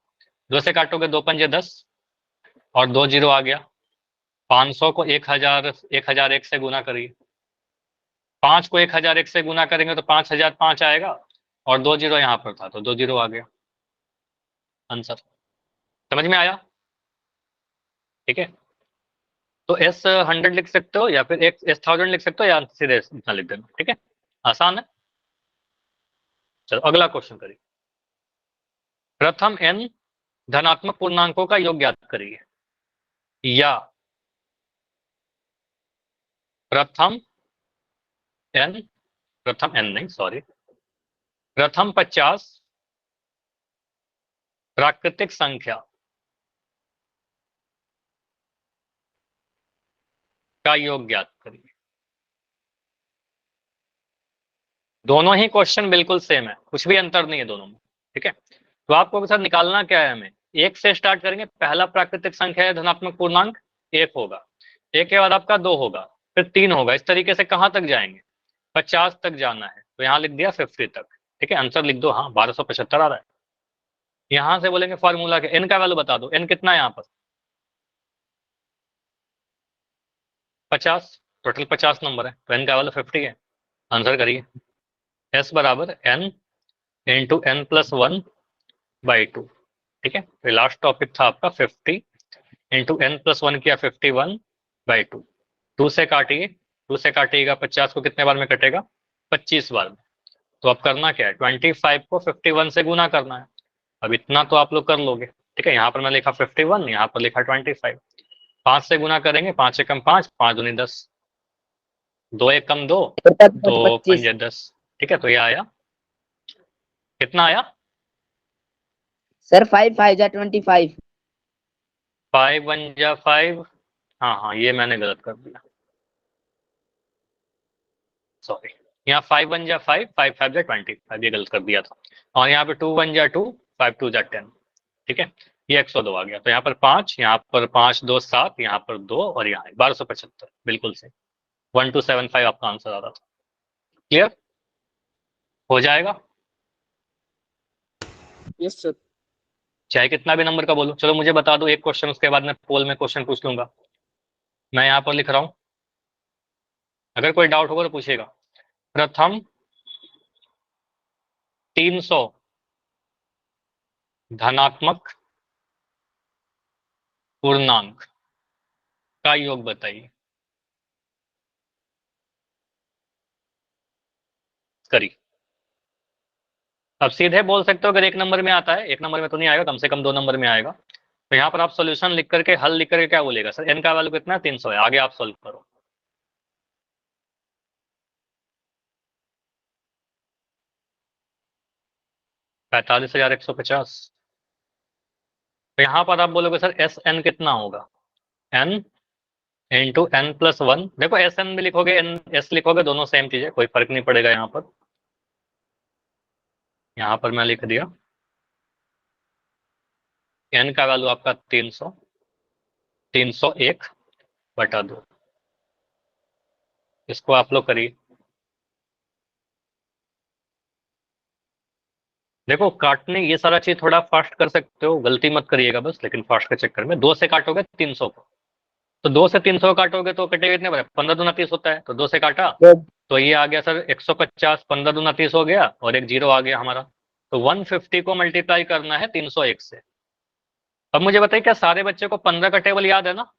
2 से काटोगे 2 पंजे 10 और 2 जीरो आ गया, 500 को 1001 से गुना करिए, 5 को 1001 से गुना करेंगे तो 5005 आएगा, और 2 जीरो यहाँ पर था तो 2 जीरो आ गया आंसर। समझ में आया? ठीक है, तो S100 लिख सकते हो या फिर S1000 लिख सकते हो, या सीधे इतना लिख देना, ठीक है, आसान है। चलो अगला क्वेश्चन करिए, प्रथम n धनात्मक पूर्णांकों का योग ज्ञात करिए, या प्रथम n नहीं सॉरी, प्रथम 50 प्राकृतिक संख्या का योग ज्ञात करिए। दोनों ही क्वेश्चन बिल्कुल सेम है, कुछ भी अंतर नहीं है दोनों में, ठीक है। तो आपको सर निकालना क्या है, हमें एक से स्टार्ट करेंगे, पहला प्राकृतिक संख्या है धनात्मक पूर्णांक 1 होगा, 1 के बाद आपका 2 होगा, फिर 3 होगा, इस तरीके से कहां तक जाएंगे, 50 तक जाना है, तो यहाँ लिख दिया 50 तक। ठीक है, आंसर लिख दो, हाँ 1275 आ रहा है। यहां से बोलेंगे फॉर्मूला के एन का वैल्यू बता दो, एन कितना है यहाँ पर 50, टोटल 50 नंबर है, तो एन का वैल्यू 50 है। आंसर करिए, एस बराबर N into N plus 1 by 2। ठीक है, तो लास्ट टॉपिक था आपका 50 इंटू एन प्लस 1 किया 51 बाई 2। 2 से काटिए, 2 से काटिएगा 50 को कितने बार में कटेगा, 25 बार में। तो अब करना क्या है, 25 को 51 से गुना करना है। अब इतना तो आप लोग कर लोगे। ठीक है, यहाँ पर मैं लिखा 51, यहाँ पर लिखा 25। 5 से गुना करेंगे, 5 एकम 5, 5 दूनी 10, 2 एकम 2, 2 25। पंजे 10। ठीक है, तो ये आया, कितना आया, सर 5 5 जा 25। 5 1 जा 5, हाँ हाँ ये मैंने गलत कर दिया, सॉरी, यहाँ 5 1 जा 5, 5 5 जा 25, ये गलत कर दिया था। और यहाँ पे 2 1 जा 2, 5 2 जा 10। ठीक है, ये 102 आ गया, तो यहाँ पर 5, यहाँ पर 5 2 7, यहाँ पर 2 और यहाँ 1275, बिल्कुल से 1275 आपका आंसर आ रहा था। क्लियर हो जाएगा, यस सर। चाहे कितना भी नंबर का बोलो। चलो मुझे बता दो एक क्वेश्चन, उसके बाद मैं पोल में क्वेश्चन पूछ लूंगा। मैं यहाँ पर लिख रहा हूँ, अगर कोई डाउट होगा तो पूछेगा। प्रथम 300 धनात्मक पूर्णांक का योग बताइए। करिए, अब सीधे बोल सकते हो, अगर एक नंबर में आता है, एक नंबर में तो नहीं आएगा, कम से कम 2 नंबर में आएगा। तो यहाँ पर आप सोल्यूशन लिख करके, हल लिख करके क्या बोलेगा, सर एन का वैल्यू कितना है, 300 है, आगे आप सोल्व करो। पैंतालीस हजार 150। तो यहाँ पर आप बोलोगे सर एस एन कितना होगा, एन इंटू एन प्लस 1। देखो एस एन भी लिखोगे, एन एस लिखोगे, दोनों सेम चीज है, कोई फर्क नहीं पड़ेगा यहाँ पर। यहाँ पर मैं लिख दिया एन का वैल्यू आपका 300, 301 बटा 2। इसको आप लोग करिए। देखो काटने ये सारा चीज थोड़ा फास्ट कर सकते हो, गलती मत करिएगा बस, लेकिन फास्ट के चक्कर में 2 से काटोगे 300 को, तो 2 से 300 काटोगे तो कटेगा कितने बार, 15 दूना 30 होता है, तो 2 से काटा तो ये आ गया सर 150, 15 दूना 30 हो गया, और एक जीरो आ गया हमारा। तो 150 को मल्टीप्लाई करना है 301 से। अब मुझे बताइए, क्या सारे बच्चे को 15 का टेबल याद है ना,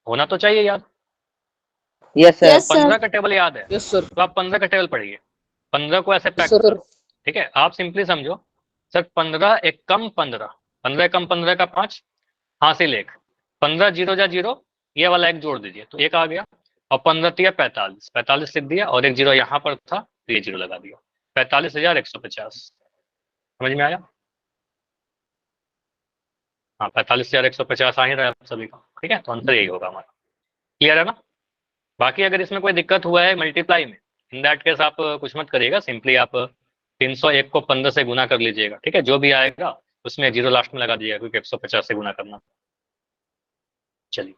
होना तो चाहिए याद। Yes sir. 15 का टेबल याद है, यस सर। तो आप 15 का टेबल पढ़िए, 15 को ऐसे पैक सर। करो। ठीक है, आप सिंपली समझो, सर 15 एकम 15, 15 एकम 15 का 5, हासिल 1, 15 जीरो जा जीरो, ये वाला एक जोड़ दीजिए तो एक आ गया, और 15 तिया 45, 45 लिख दिया, और एक जीरो यहाँ पर था तो ये जीरो लगा दिया, 45,150। समझ में आया, हाँ 45,150 आ ही रहा है आप सभी का। ठीक है, तो आंसर यही होगा हमारा। क्लियर है ना, बाकी अगर इसमें कोई दिक्कत हुआ है मल्टीप्लाई में, इन दैट केस आप कुछ मत करिएगा, सिंपली आप 301 को 15 से गुना कर लीजिएगा। ठीक है, जो भी आएगा उसमें जीरो लास्ट में लगा दीजिएगा, क्योंकि 150 से गुना करना। चलिए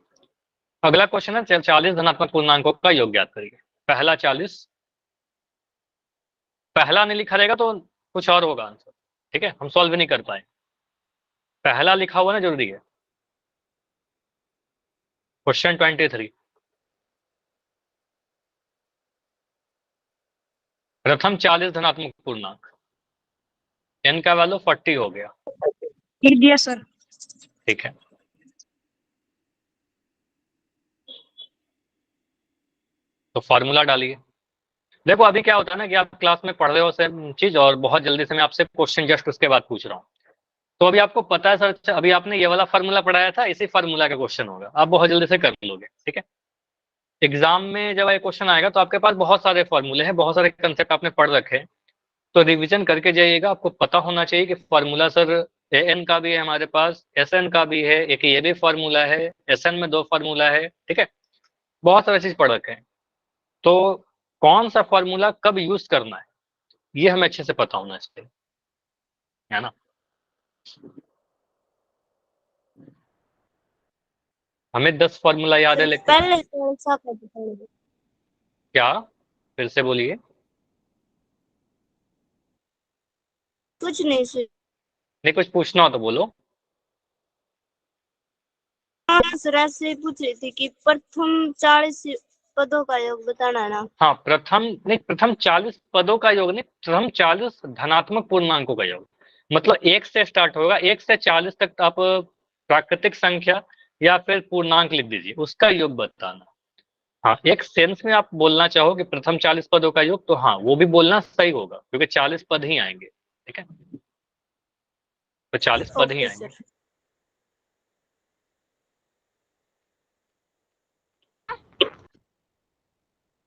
अगला क्वेश्चन है 40 धनात्मक पूर्णांकों का योग ज्ञात करिए। पहला 40, पहला नहीं लिखा रहेगा तो कुछ और होगा आंसर। ठीक है, हम सॉल्व नहीं कर पाए, पहला लिखा हुआ ना जरूरी है। क्वेश्चन 23, प्रथम 40 धनात्मक पूर्णांक, एन का वैल्यू 40 हो गया। लिख दिया सर। ठीक है, तो फॉर्मूला डालिए। देखो अभी क्या होता है ना कि आप क्लास में पढ़ रहे हो सेम चीज, और बहुत जल्दी से मैं आपसे क्वेश्चन जस्ट उसके बाद पूछ रहा हूँ, तो अभी आपको पता है सर, अच्छा अभी आपने ये वाला फार्मूला पढ़ाया था, इसी फार्मूला का क्वेश्चन होगा, आप बहुत जल्दी से कर लोगे। ठीक है, एग्जाम में जब ये क्वेश्चन आएगा तो आपके पास बहुत सारे फॉर्मूले हैं, बहुत सारे कंसेप्ट आपने पढ़ रखे हैं, तो रिवीजन करके जाइएगा। आपको पता होना चाहिए कि फार्मूला सर ए एन का भी है हमारे पास, एस एन का भी है, एक ये भी फार्मूला है, एस एन में 2 फार्मूला है। ठीक है, बहुत सारे चीज पढ़ रखे हैं, तो कौन सा फार्मूला कब यूज करना है ये हमें अच्छे से पता होना चाहिए, है ना। हमें 10 फॉर्मूला याद है, लेकिन पहले तो ऐसा करते थे। क्या, फिर से बोलिए। कुछ नहीं सर। नहीं, कुछ पूछना हो तो बोलो। सर ऐसे ही पूछ रही थी कि प्रथम 40 पदों का योग बताना है ना। हाँ, प्रथम 40 पदों का योग नहीं, प्रथम 40 धनात्मक पूर्णांकों का योग। मतलब 1 से स्टार्ट होगा, 1 से 40 तक आप प्राकृतिक संख्या या फिर पूर्णांक लिख दीजिए, उसका योग बताना। हाँ, एक सेंस में आप बोलना चाहो कि प्रथम 40 पदों का योग, तो हाँ वो भी बोलना सही होगा, क्योंकि 40 पद ही आएंगे। ठीक है, तो 40 पद ही ओके आएंगे। सर।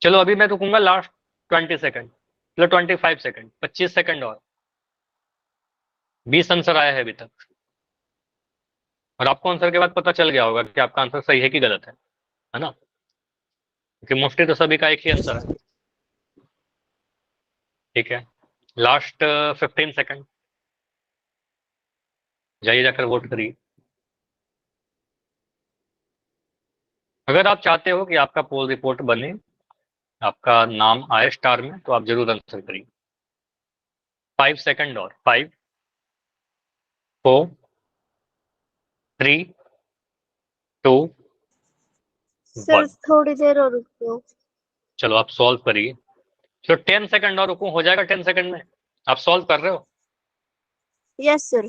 चलो अभी मैं रुकूंगा लास्ट 20 सेकंड, चलो 25 सेकंड, 25 सेकंड और। 20 आंसर आया है अभी तक, और आपको आंसर के बाद पता चल गया होगा कि आपका आंसर सही है कि गलत है ना? क्योंकि मोस्टली तो सभी का एक ही आंसर है। ठीक है, लास्ट 15 सेकंड, जाइए जाकर वोट करिए। अगर आप चाहते हो कि आपका पोल रिपोर्ट बने, आपका नाम आए स्टार में, तो आप जरूर आंसर करिए। 5 सेकंड और, 5, 4, 3, 2, सर 1। थोड़ी देर और रुको। चलो आप सॉल्व करिए। चलो 10 सेकंड और रुको, हो जाएगा 10 सेकंड में? आप सॉल्व कर रहे हो? Yes sir.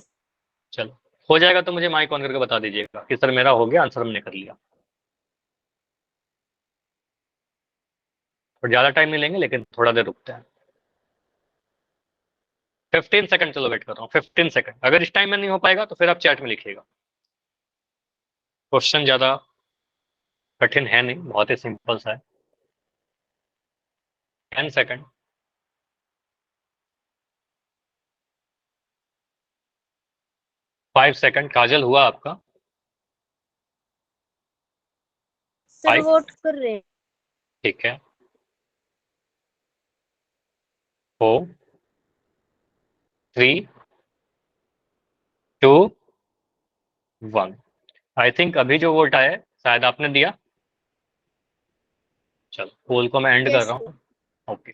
चलो हो जाएगा तो मुझे माइक ऑन करके बता दीजिएगा कि सर मेरा हो गया, आंसर हमने कर लिया। और ज्यादा टाइम नहीं लेंगे, लेकिन थोड़ा देर रुकते हैं। 15 सेकंड, चलो वेट कर रहा हूँ 15 सेकंड। अगर इस टाइम में नहीं हो पाएगा तो फिर आप चैट में लिखिएगा। क्वेश्चन ज्यादा कठिन है नहीं, बहुत ही सिंपल सा है। 10 सेकंड, 5 सेकंड। काजल हुआ आपका? सर 5, वोट कर रहे हैं। ठीक है। 4, 3, 2, 1। आई थिंक अभी जो वोट आया है शायद आपने दिया। चलो पोल को मैं एंड कर यस रहा सर। हूँ। ओके,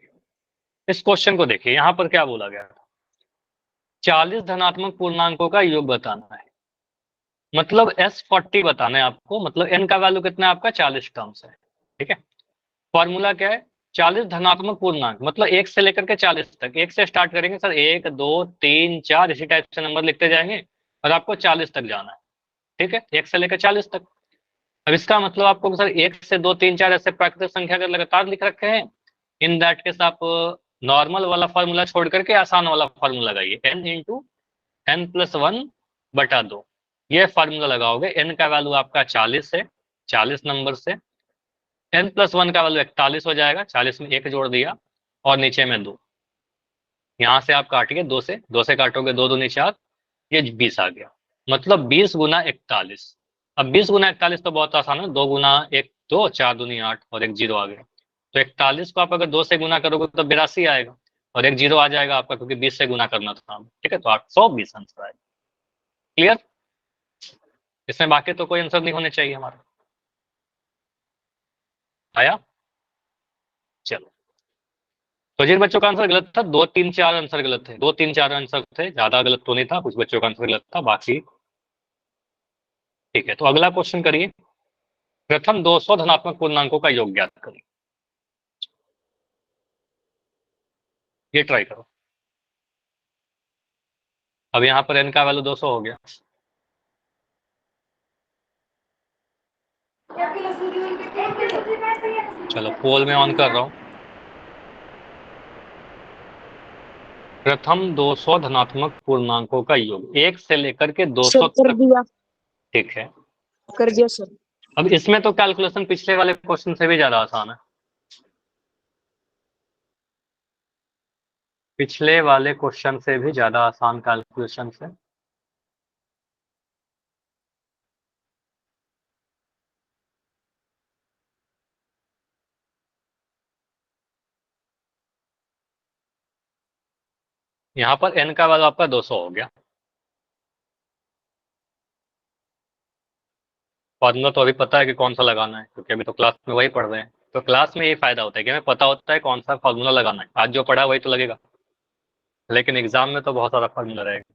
इस क्वेश्चन को देखिए, यहाँ पर क्या बोला गया था? 40 धनात्मक पूर्णांकों का योग बताना है। मतलब S40 बताना है आपको, मतलब n का वैल्यू कितना है आपका? 40 टर्म्स है। ठीक है, फॉर्मूला क्या है? 40 धनात्मक पूर्णांक, मतलब 1 से लेकर के 40 तक। 1 से स्टार्ट करेंगे सर, 1, 2, 3, 4, इसी टाइप से नंबर लिखते जाएंगे और आपको 40 तक जाना है। ठीक है, 1 से लेकर 40 तक। अब इसका मतलब आपको सर 1 से 2, 3, 4 ऐसे प्राकृतिक संख्या अगर लगातार लिख रखे हैं, इन दैट केस आप नॉर्मल वाला फॉर्मूला छोड़ करके आसान वाला फॉर्मूला लगाइए, n इंटू एन प्लस 1/2। ये फार्मूला लगाओगे, n का वैल्यू आपका 40 है, 40 नंबर से n+1 का वैल्यू 41 हो जाएगा, 40 में 1 जोड़ दिया और नीचे में 2। यहाँ से आप काटिए, 2 से काटोगे, 2 दूनी 4, ये 20 आ गया। मतलब 20 गुना 41। अब 20 गुना 41 तो बहुत आसान है, 2 गुना 1 2, 4 दूनी 8 और एक जीरो आ गया। तो 41 को आप अगर 2 से गुना करोगे तो 82 आएगा, और एक जीरो आ जाएगा आपका, क्योंकि 20 से गुना करना था। ठीक है, तो 820 आंसर आएगा। क्लियर? इसमें बाकी तो कोई आंसर नहीं होने चाहिए हमारा। आया? चलो, तो जिन बच्चों का आंसर गलत था, 2, 3, 4 आंसर गलत थे, 2, 3, 4 आंसर थे, ज्यादा गलत तो नहीं था, कुछ बच्चों का आंसर गलत था, बाकी ठीक है। तो अगला क्वेश्चन करिए, प्रथम 200 धनात्मक पूर्णांकों का योग ज्ञात करिए। ये ट्राई करो। अब यहाँ पर n का वैल्यू 200 हो गया। चलो पोल में ऑन कर रहा हूँ। प्रथम 200 धनात्मक पूर्णांकों का योग 1 से लेकर के 200 सर कर तक। दिया। ठीक है, कर दिया सर। अब इसमें तो कैलकुलेशन पिछले वाले क्वेश्चन से भी ज्यादा आसान है। पिछले वाले क्वेश्चन से भी ज्यादा आसान कैलकुलेशन है। यहाँ पर n का वैल्यू आपका 200 हो गया। फॉर्मूला तो अभी पता है कि कौन सा लगाना है, क्योंकि अभी तो क्लास में वही पढ़ रहे हैं। तो क्लास में ये फायदा होता है कि हमें पता होता है कौन सा फॉर्मूला लगाना है, आज जो पढ़ा वही तो लगेगा, लेकिन एग्जाम में तो बहुत सारा फॉर्मूला रहेगा।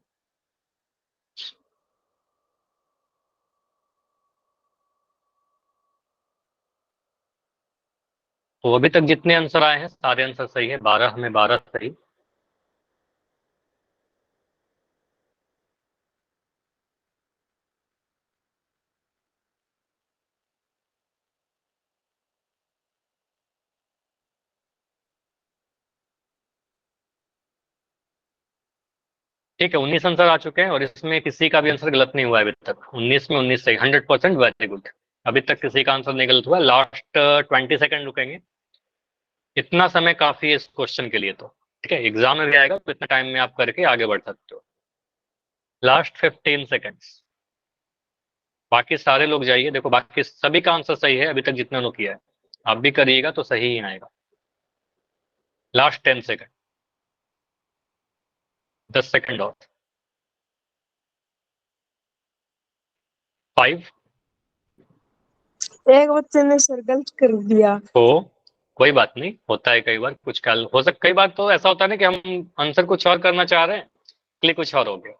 तो अभी तक जितने आंसर आए हैं सारे आंसर सही है, 12 में 12 सही। ठीक है, 19 आंसर आ चुके हैं और इसमें किसी का भी आंसर गलत नहीं हुआ है अभी तक। 19 में 19 सही, 100%, वेरी गुड। अभी तक किसी का आंसर नहीं गलत हुआ। लास्ट 20 सेकंड रुकेंगे, इतना समय काफी है इस क्वेश्चन के लिए। तो ठीक है, एग्जाम में भी आएगा तो इतना टाइम में आप करके आगे बढ़ सकते हो। Last 15 seconds. बाकी सारे लोग जाइए, देखो बाकी सभी का आंसर सही है अभी तक जितने लोग किया है। आप भी करिएगा तो सही ही आएगा। लास्ट 10 सेकेंड, 10 सेकेंड और। 5। एक बच्चे ने सर गलत कर दिया। तो कोई बात नहीं, होता है कई बार, कुछ काल हो सकता, कई बार तो ऐसा होता है ना कि हम आंसर कुछ और करना चाह रहे हैं, क्लिक कुछ और हो गया,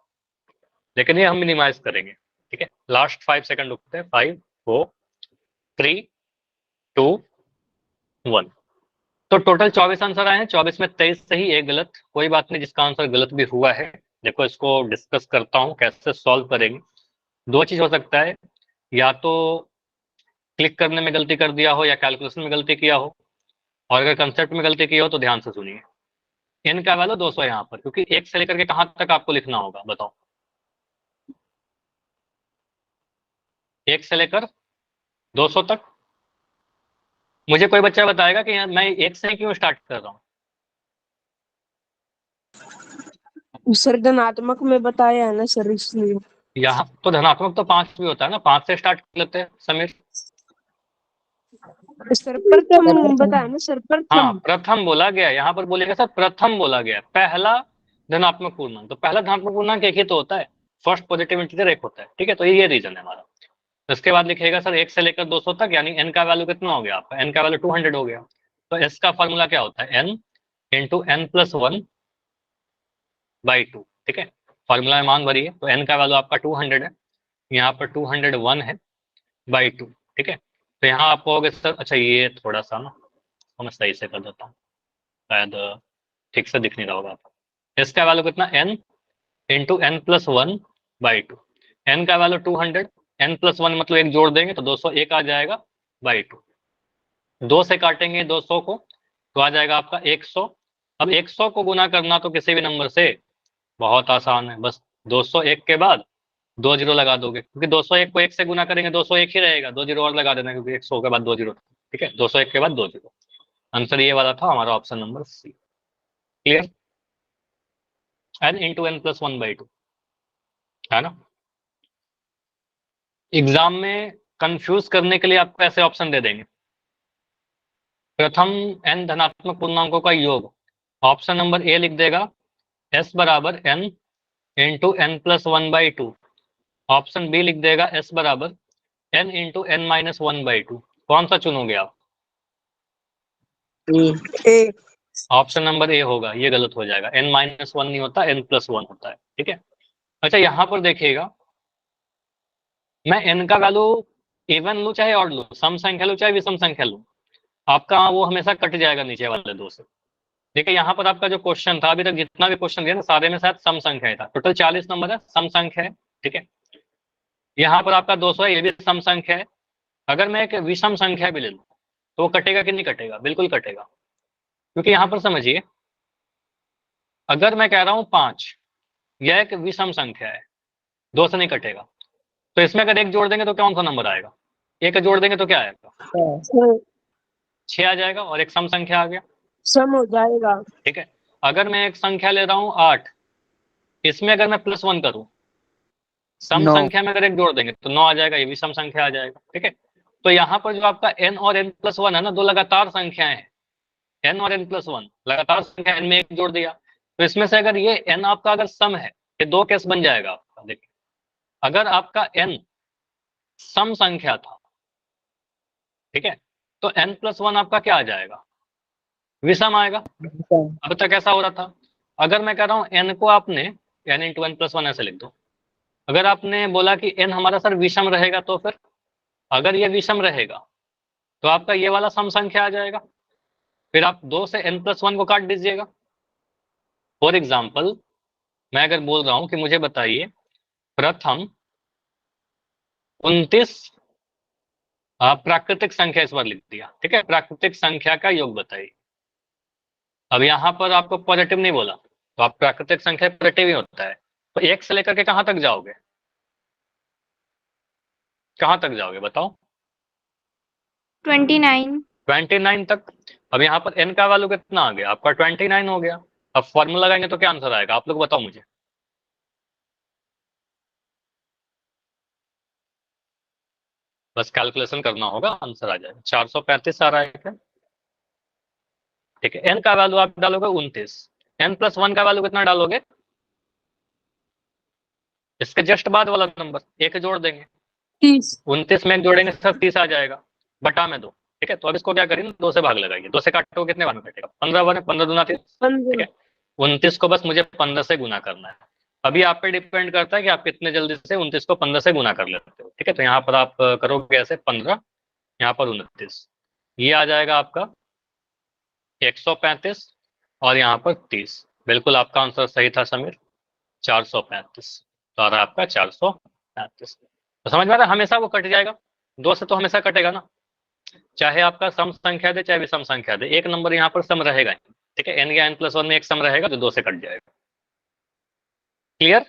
लेकिन ये हम मिनिमाइज करेंगे। ठीक है, लास्ट 5 सेकंड रुकते हैं। 5 4 3 2 1। तो टोटल 24 आंसर आए हैं, 24 में 23 सही, एक गलत। कोई बात नहीं, जिसका आंसर गलत भी हुआ है, देखो इसको डिस्कस करता हूँ कैसे सॉल्व करेंगे। दो चीज हो सकता है, या तो क्लिक करने में गलती कर दिया हो या कैलकुलेशन में गलती किया हो, और अगर कंसेप्ट में गलती की हो तो ध्यान से सुनिए। एन का वैल्यू 200 यहाँ पर, क्योंकि एक से लेकर के कहां तक आपको लिखना होगा बताओ? एक से लेकर 200 तक। मुझे कोई बच्चा बताएगा कि मैं एक से क्यों स्टार्ट कर रहा हूँ? सर धनात्मक में बताया है ना सर, इसलिए। यहाँ तो धनात्मक तो 5 भी होता है ना, 5 से स्टार्ट कर लेते हैं समीर। सर प्रथम बताया ना सर, हाँ, प्रथम। प्रथम बोला गया, यहाँ पर बोलेगा सर प्रथम बोला गया, पहला धनात्मक पूर्णांक। तो पहला धनात्मक पूर्णांक एक ही तो होता है, फर्स्ट पॉजिटिव इंटीजर एक होता है। ठीक है, तो ये रीजन है हमारा। इसके बाद लिखेगा सर 1 से लेकर 200 तक, यानी एन का वैल्यू कितना हो गया आपका? एन का वैल्यू 200 हो गया। तो एस का फॉर्मूला क्या होता है? N into N plus 1 by 2। ठीक है, फॉर्मूला में मान भरिए, तो एन का वैल्यू आपका 200 है, यहाँ पर 201 है बाई 2। ठीक है, तो यहाँ आप कहोगे सर, अच्छा ये थोड़ा सा ना तो मैं सही से कर देता हूँ, शायद ठीक से दिख नहीं रहा होगा आपको। इसका वैल्यू कितना? N into N plus 1 by 2। N का वैल्यू 200, एन प्लस 1 मतलब एक जोड़ देंगे तो 201 आ जाएगा बाई 2। 2 से काटेंगे 200 को तो आ जाएगा आपका 100। अब 100 को गुना करना तो किसी भी नंबर से बहुत आसान है, बस 201 के बाद 2 जीरो लगा दोगे, क्योंकि 201 को 1 से गुना करेंगे 201 ही रहेगा, 2 जीरो और लगा देना, क्योंकि 100 के बाद 2 जीरो। ठीक है, 201 के बाद 2 जीरो। आंसर ये वाला था हमारा, option number C. Clear? N into N plus 1 by 2 है ना। एग्जाम में कंफ्यूज करने के लिए आपको ऐसे ऑप्शन दे देंगे, प्रथम एन धनात्मक पूर्णांकों का योग। ऑप्शन नंबर ए लिख देगा एस बराबर N into N plus 1 by 2। Option B लिख देगा एस बराबर N into N minus 1 by 2। कौन सा चुनोगे आप? ए। ऑप्शन नंबर ए होगा, ये गलत हो जाएगा। एन माइनस 1 नहीं होता, एन प्लस 1 होता है। ठीक है, अच्छा यहाँ पर देखिएगा, मैं एन का वैल्यू इवन लूँ चाहे ऑड लूँ, सम संख्या लूँ चाहे विषम संख्या लूँ, आपका वो हमेशा कट जाएगा नीचे वाले दो से। देखिए यहाँ पर आपका जो क्वेश्चन था, अभी तक जितना भी क्वेश्चन दिया ना सारे में शायद सम संख्या ही था। टोटल 40 नंबर है, सम संख्या है। ठीक है, यहाँ पर आपका 200 है, ये भी सम संख्या है। अगर मैं एक विषम संख्या भी ले लूँ तो वो कटेगा कि नहीं कटेगा? बिल्कुल कटेगा, क्योंकि यहाँ पर समझिए, अगर मैं कह रहा हूँ 5, यह एक विषम संख्या है, 2 से नहीं कटेगा। तो इसमें अगर एक जोड़ देंगे तो कौन सा नंबर आएगा? एक जोड़ देंगे तो क्या आएगा? सर 6 आ जाएगा, और एक सम संख्या आ गया। सम हो जाएगा। ठीक है, अगर मैं एक संख्या ले रहा हूँ 8, इसमें अगर मैं प्लस 1 करूँ, सम 9। संख्या में अगर एक जोड़ देंगे तो 9 आ जाएगा, ये भी सम संख्या आ जाएगा। ठीक है, तो यहाँ पर जो आपका n और n प्लस 1 है ना, दो लगातार संख्याएं हैं, n और n प्लस 1 लगातार संख्या, n में एक जोड़ दिया, तो इसमें से अगर ये n आपका अगर सम है, ये दो केस बन जाएगा आपका। देखिए, अगर आपका n सम संख्या था, ठीक है, तो n+1 आपका क्या आ जाएगा, विषम आएगा। अब तक ऐसा हो रहा था, अगर मैं कह रहा हूं n को आपने n इंटू n+1 ऐसे लिख दो, अगर आपने बोला कि n हमारा सर विषम रहेगा, तो फिर अगर ये विषम रहेगा तो आपका ये वाला सम संख्या आ जाएगा, फिर आप 2 से n+1 को काट दीजिएगा। फॉर एग्जाम्पल मैं अगर बोल रहा हूं कि मुझे बताइए प्रथम 29 प्राकृतिक संख्या, इस बार लिख दिया, ठीक है, प्राकृतिक संख्या का योग बताइए। अब यहाँ पर आपको पॉजिटिव नहीं बोला, तो आप प्राकृतिक संख्या पॉजिटिव ही होता है, तो 1 से लेकर के कहां तक जाओगे, कहां तक जाओगे बताओ, 29। 29 तक। अब यहाँ पर n का वैल्यू कितना आ गया आपका, 29 हो गया। अब फॉर्मूला लगाएंगे तो क्या आंसर आएगा, आप लोग बताओ मुझे। बस कैलकुलेशन करना होगा, आंसर आ जाएगा, 435 आ रहा है क्या, ठीक है। n का वैल्यू आप डालोगे 29, n+1 का वैल्यू कितना डालोगे, इसके जस्ट बाद वाला नंबर एक जोड़ देंगे, 30। 29 में एक जोड़ेंगे सर 30 आ जाएगा, बटा में 2, ठीक है। तो अब इसको क्या करेंगे, 2 से भाग लगाइए, 2 से काटो कितने बार में कटेगा, 15 बार, 15 दूना 30, ठीक 15। है। 29 को बस मुझे 15 से गुना करना है। अभी आप पे डिपेंड करता है कि आप कितने जल्दी से 29 को 15 से गुना कर लेते हो, ठीक है। तो यहाँ पर आप करोगे ऐसे 15, यहाँ पर 29, ये आ जाएगा आपका 135, और यहाँ पर 30। बिल्कुल आपका आंसर सही था समीर, 435, तो आ रहा है आपका 435। तो समझ में आ रहा है, हमेशा वो कट जाएगा, 2 से तो हमेशा कटेगा ना, चाहे आपका सम संख्या दे चाहे विषम संख्या दे, एक नंबर यहाँ पर सम रहेगा ही, ठीक है। n या n+1 में एक सम रहेगा जो 2 से कट जाएगा। क्लियर,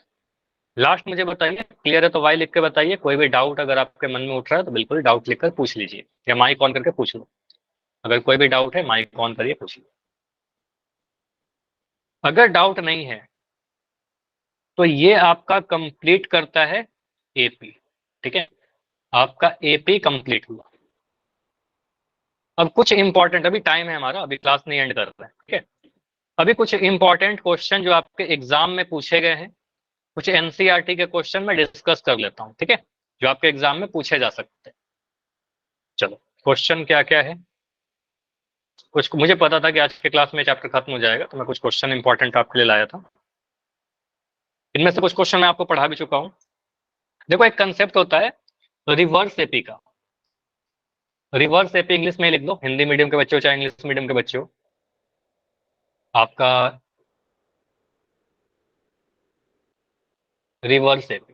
लास्ट मुझे बताइए, क्लियर है तो वाई लिख के बताइए। कोई भी डाउट अगर आपके मन में उठ रहा है तो बिल्कुल डाउट लिखकर पूछ लीजिए, या माइक ऑन करके पूछ लो, अगर कोई भी डाउट है माइक ऑन करिए पूछिए। अगर डाउट नहीं है तो ये आपका कंप्लीट करता है एपी, ठीक है, आपका एपी कंप्लीट हुआ। अब कुछ इंपॉर्टेंट, अभी टाइम है हमारा, अभी क्लास नहीं एंड कर रहे हैं, ठीक है। अभी कुछ इंपॉर्टेंट क्वेश्चन जो आपके एग्जाम में पूछे गए हैं, कुछ एनसीईआरटी के क्वेश्चन में डिस्कस कर लेता हूं, ठीक है, जो आपके एग्जाम में पूछे जा सकते हैं। चलो क्वेश्चन क्या क्या है, कुछ मुझे पता था कि आज के क्लास में चैप्टर खत्म हो जाएगा, तो मैं कुछ क्वेश्चन इंपॉर्टेंट आपके लिए लाया था। इनमें से कुछ क्वेश्चन मैं आपको पढ़ा भी चुका हूं। देखो एक कंसेप्ट होता है रिवर्स एपी का, रिवर्स एपी इंग्लिश में लिख दो, हिंदी मीडियम के बच्चे हो चाहे इंग्लिश मीडियम के बच्चे हो, आपका रिवर्स एपी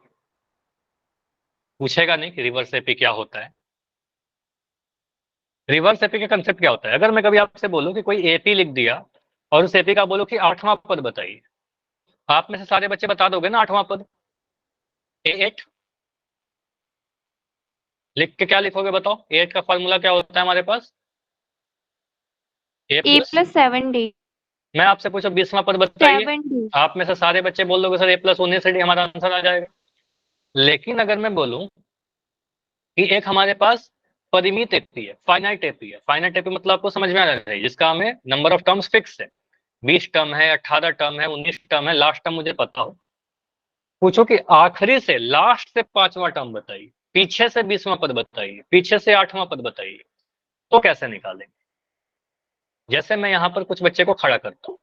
पूछेगा नहीं कि रिवर्स एपी क्या होता है। रिवर्स एपी का कंसेप्ट क्या होता है, अगर मैं कभी आपसे बोलूं कि कोई एपी लिख दिया और उस एपी का बोलो कि 8वां पद बताइए, आप में से सारे बच्चे बता दोगे ना 8वां पद, A8 लिख के क्या लिखोगे बताओ, A8 का फॉर्मूला क्या होता है हमारे पास, A A+ 7D। मैं आपसे पूछो 20वां पद बताइए, 7D। आप में से सारे बच्चे बोल दोगे सर A+19 हमारा आंसर आ जाएगा। लेकिन अगर मैं बोलूं कि एक हमारे पास परिमित एपी है, फाइनाइट एपी है, फाइनाइट एपी मतलब आपको समझ में आ रहा है जिसका हमें नंबर ऑफ टर्म्स फिक्स है, 20 टर्म है, 18 टर्म है, 19 टर्म है, लास्ट टर्म मुझे पता हो, पूछो कि आखिरी से लास्ट से 5वां टर्म बताइए, पीछे से 20वां पद बताइए, पीछे से 8वां पद बताइए, तो कैसे निकालेंगे। जैसे मैं यहां पर कुछ बच्चे को खड़ा करता हूं,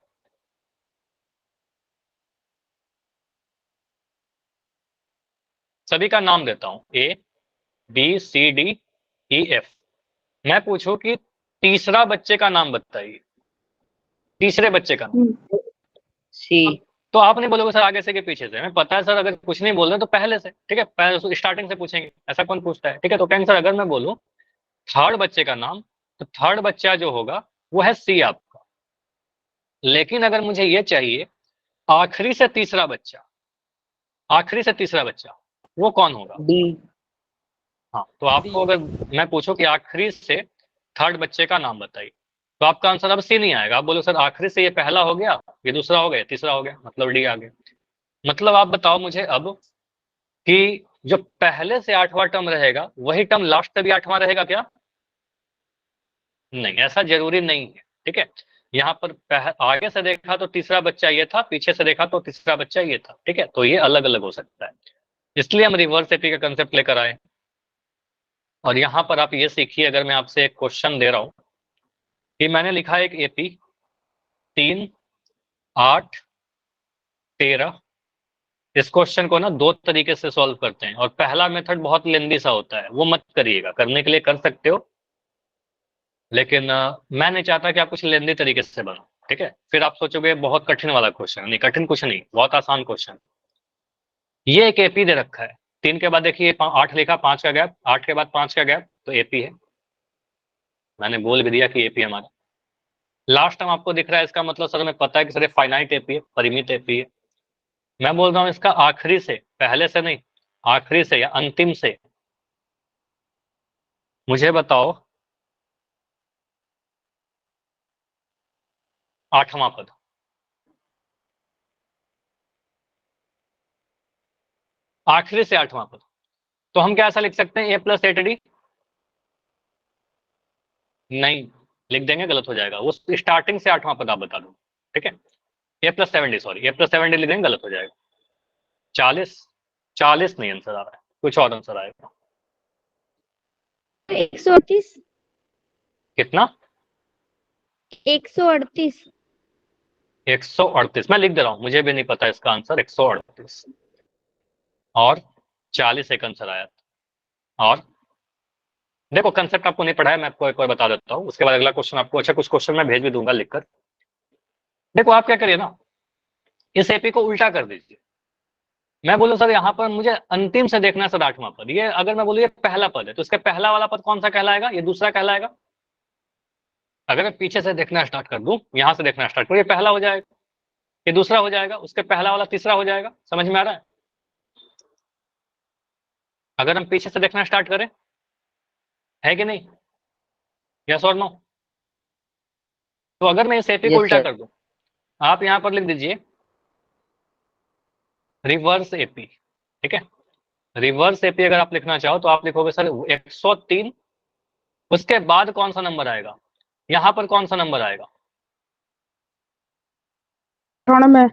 सभी का नाम देता हूं ABCDEF, मैं पूछूं कि तीसरा बच्चे का नाम बताइए, तीसरे बच्चे का नाम, सी। तो आप नहीं बोलोगे सर आगे से कि पीछे से, हमें पता है सर अगर कुछ नहीं बोल रहे तो पहले से, ठीक है, पहले स्टार्टिंग से पूछेंगे, ऐसा कौन पूछता है, ठीक है। तो कहेंगे सर अगर मैं बोलूं थर्ड बच्चे का नाम, तो थर्ड बच्चा जो होगा वो है सी आपका। लेकिन अगर मुझे ये चाहिए आखिरी से तीसरा बच्चा, आखिरी से तीसरा बच्चा वो कौन होगा, डी। हाँ, तो आपको अगर मैं पूछूं कि आखिरी से थर्ड बच्चे का नाम बताइए, तो आपका आंसर अब सी नहीं आएगा, आप बोलो सर आखिरी से ये पहला हो गया, ये दूसरा हो गया, तीसरा हो गया, मतलब डी आ गया। मतलब आप बताओ मुझे अब कि जो पहले से 8वां टर्म रहेगा वही टर्म लास्ट से भी 8वां रहेगा क्या, नहीं, ऐसा जरूरी नहीं है, ठीक है। यहाँ पर आगे से देखा तो तीसरा बच्चा ये था, पीछे से देखा तो तीसरा बच्चा ये था, ठीक है, तो ये अलग अलग हो सकता है, इसलिए हम रिवर्स एपी का कंसेप्ट लेकर आए। और यहाँ पर आप ये सीखिए, अगर मैं आपसे एक क्वेश्चन दे रहा हूँ कि मैंने लिखा है एक एपी 3, 8, 13, इस क्वेश्चन को ना दो तरीके से सॉल्व करते हैं और पहला मेथड बहुत लेंदी सा होता है, वो मत करिएगा, करने के लिए कर सकते हो लेकिन मैं नहीं चाहता कि आप कुछ लेंदी तरीके से बनाओ, ठीक है। फिर आप सोचोगे बहुत कठिन वाला क्वेश्चन, नहीं कठिन कुछ नहीं, बहुत आसान क्वेश्चन। ये एक एपी दे रखा है, 3 के बाद देखिए 8 लिखा, 5 का गैप, 8 के बाद 5 का गैप, तो एपी है, मैंने बोल भी दिया कि एपी हमारा। लास्ट टाइम आपको दिख रहा है, इसका मतलब सर हमें पता है कि सर फाइनाइट एपी है, परिमित एपी है। मैं बोल रहा हूँ इसका आखिरी से, पहले से नहीं, आखिरी से या अंतिम से। मुझे बताओ 8वां पद, आखिरी से 8वां पद, तो हम क्या ऐसा लिख सकते हैं a प्लस 8d? नहीं लिख देंगे, गलत हो जाएगा, वो स्टार्टिंग से 8वां पद आप बता दो, ठीक है। a plus 7d, sorry a plus 7d लिख देंगे, गलत हो जाएगा। 40, 40 नहीं आंसर आ रहा है, कुछ और आंसर आएगा। 138, कितना? 138। 138, मैं लिख दे रहा हूं, मुझे भी नहीं पता इसका आंसर 138, और 40 एक आंसर आया। और देखो कंसेप्ट आपको नहीं पढ़ा है, मैं आपको एक बार बता देता हूँ, उसके बाद अगला क्वेश्चन आपको, अच्छा कुछ क्वेश्चन मैं भेज भी दूंगा लिखकर। देखो आप क्या करिए ना, इस एपी को उल्टा कर दीजिए। मैं बोलूं सर यहाँ पर मुझे अंतिम से देखना है सर 8वां पद, ये अगर मैं बोलूँ ये पहला पद है तो इसका पहला वाला पद कौन सा कहलाएगा, ये दूसरा कहलाएगा। अगर मैं पीछे से देखना स्टार्ट कर दूं, यहां से देखना स्टार्ट करूं, ये पहला हो जाएगा, ये दूसरा हो जाएगा, उसके पहला वाला तीसरा हो जाएगा। समझ में आ रहा है? अगर हम पीछे से देखना स्टार्ट करें, है कि नहीं, यस और नो? तो अगर मैं इस एपी को Yes, उल्टा sir. कर दूं, आप यहां पर लिख दीजिए रिवर्स एपी, ठीक है। रिवर्स एपी अगर आप लिखना चाहो तो आप लिखोगे सर 103, उसके बाद कौन सा नंबर आएगा, यहां पर कौन सा नंबर आएगा? 98।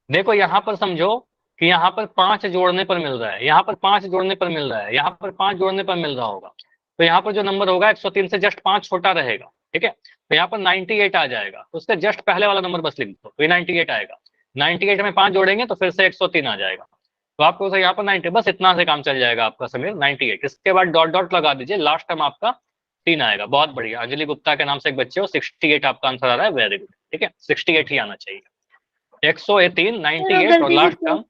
देखो यहां पर समझो कि यहाँ पर 5 जोड़ने पर मिल रहा है, यहाँ पर 5 जोड़ने पर मिल रहा है, यहाँ पर 5 जोड़ने पर मिल रहा होगा, तो यहाँ पर जो नंबर होगा 103 से जस्ट 5 छोटा रहेगा, ठीक है। तो यहाँ पर 98 आ जाएगा, तो उसके जस्ट पहले वाला नंबर बस लिख दो, तो ये 98 आएगा। 98 में 5 जोड़ेंगे तो फिर से 103 आ जाएगा, तो आपको यहाँ पर 90, बस इतना से काम चल जाएगा आपका समीर, 98। इसके बाद डॉट डॉट लगा दीजिए, लास्ट टाइम आपका 3 आएगा। बहुत बढ़िया, अंजलि गुप्ता के नाम से एक बच्चे हो, 68 आपका आंसर आ रहा है, वेरी गुड, ठीक है, 68 ही आना चाहिए। 103, 98 और लास्ट टर्म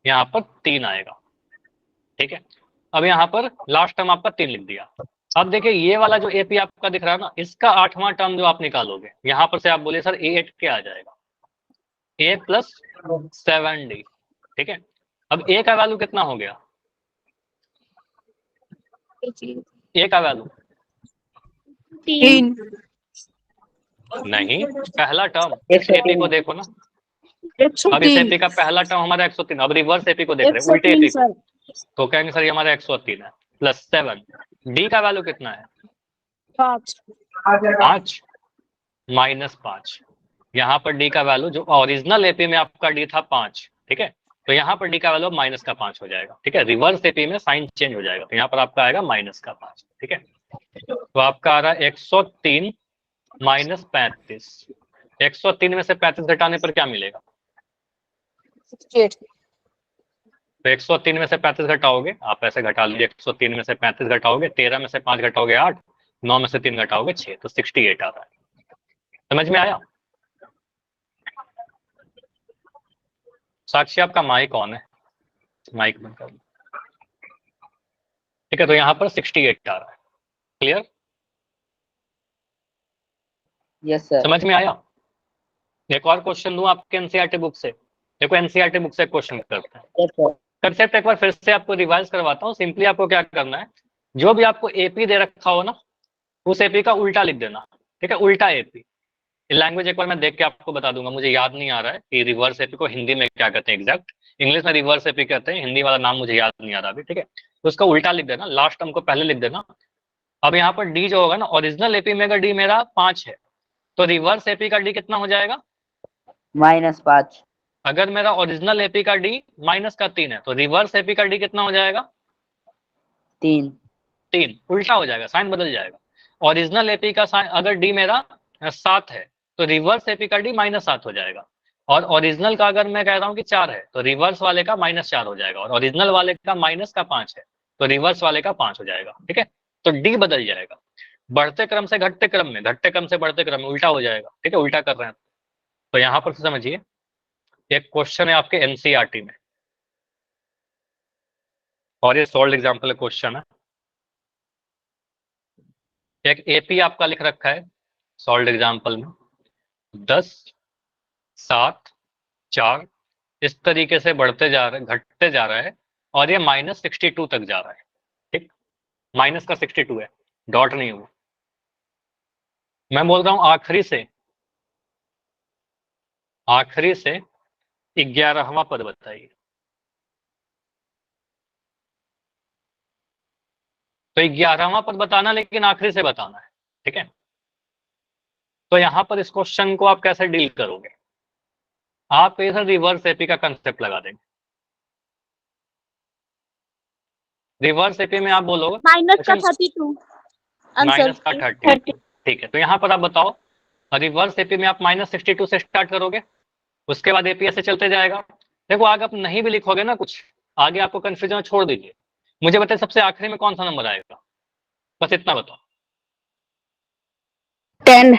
यहाँ पर 3 आएगा, ठीक है। अब यहाँ पर लास्ट टर्म आपका 3 लिख दिया। अब देखिए ये वाला जो एपी आपका दिख रहा है ना, इसका 8वां टर्म जो आप निकालोगे, यहाँ पर से आप बोले सर A8 क्या आ जाएगा, a प्लस 7d, ठीक है। अब a का वैल्यू कितना हो गया, a का वैल्यू 3। नहीं, पहला टर्म, इस एपी को देखो ना, अब इस एपी का पहला टर्म हमारा 103, अब रिवर्स एपी को देख रहे हैं, उल्टे एपी को, तो कहेंगे सर ये हमारा 103 है प्लस 7, डी का वैल्यू कितना है 5 माइनस 5, यहाँ पर डी का वैल्यू जो ओरिजिनल एपी में आपका डी था 5, ठीक है, तो यहाँ पर डी का वैल्यू माइनस का 5 हो जाएगा, ठीक है। रिवर्स एपी में साइन चेंज हो जाएगा, तो यहाँ पर आपका आएगा माइनस का 5, ठीक है। तो आपका आ रहा है 103 माइनस 35, 103 में से 35 घटाने पर क्या मिलेगा, 68। तो 103 में से 35 घटाओगे, आप ऐसे घटा लीजिए, 103 में से 35 घटाओगे, 13 में से 5 घटाओगे 8, 9 में से 3 घटाओगे 6, तो 68 आ रहा है। समझ में आया? साक्षी आपका माइक ऑन है, माइक बंद कर, ठीक है। तो यहाँ पर 68 आ रहा है, क्लियर? Yes, sir. समझ में आया? एक और क्वेश्चन दूं आपके एनसीईआरटी बुक से, देखो एनसीईआरटी बुक से क्वेश्चन करते हैं। Yes, sir. कंसेप्ट एक बार फिर से आपको रिवाइज करवाता हूँ। सिंपली आपको क्या करना है, जो भी आपको एपी दे रखा हो ना, उस एपी का उल्टा लिख देना, ठीक है, उल्टा एपी। लैंग्वेज एक बार मैं देख के आपको बता दूंगा, मुझे याद नहीं आ रहा है कि रिवर्स एपी को हिंदी में क्या कहते हैं एग्जैक्ट, इंग्लिश में रिवर्स एपी कहते हैं, हिंदी वाला नाम मुझे याद नहीं आ रहा अभी, ठीक है। तो उसका उल्टा लिख देना, लास्ट टर्म को पहले लिख देना। अब यहाँ पर डी जो होगा ना, ओरिजिनल एपी में अगर डी मेरा 5 है, तो रिवर्स एपी का डी कितना हो जाएगा, -5. अगर मेरा ओरिजिनल एपी का डी माइनस का 3 है, तो रिवर्स एपी का डी कितना हो जाएगा, 3 3, उल्टा हो जाएगा, साइन बदल जाएगा। ओरिजिनल एपी का साइन अगर डी मेरा 7 है तो रिवर्स एपी का डी -7 हो जाएगा, और ओरिजिनल का अगर मैं कह रहा हूँ कि 4 है तो रिवर्स वाले का -4 हो जाएगा, और ओरिजिनल वाले का -5 है तो रिवर्स वाले का 5 हो जाएगा। ठीक है, तो डी बदल जाएगा, बढ़ते क्रम से घटते क्रम में, घटते क्रम से बढ़ते क्रम में, उल्टा हो जाएगा। ठीक है, उल्टा कर रहे हैं। तो यहाँ पर समझिए, एक क्वेश्चन है आपके एनसीईआरटी में, और ये सॉल्व एग्जाम्पल क्वेश्चन है। एक एपी आपका लिख रखा है सॉल्व एग्जाम्पल में 10, 7, 4 इस तरीके से बढ़ते जा रहे, घटते जा रहा है, और ये -62 तक जा रहा है। ठीक, माइनस का 62 है, डॉट नहीं हुआ। मैं बोल रहा हूं आखिरी से 11वां पद बताइए। तो 11वां पद बताना, लेकिन आखिरी से बताना है। ठीक है, तो यहां पर इस क्वेश्चन को आप कैसे डील करोगे? आप इधर रिवर्स एपी का कंसेप्ट लगा देंगे। रिवर्स एपी में आप बोलोगे -32 आंसर -30। ठीक है, तो यहाँ पर आप बताओ, रिवर्स एपी में आप -62 से स्टार्ट करोगे, उसके बाद एपी ऐसे चलते जाएगा। देखो, आगे आप नहीं भी लिखोगे ना कुछ, आगे आपको कंफ्यूजन छोड़ दीजिए। मुझे बताइए सबसे आखिरी में कौन सा नंबर आएगा, बस इतना बताओ। 10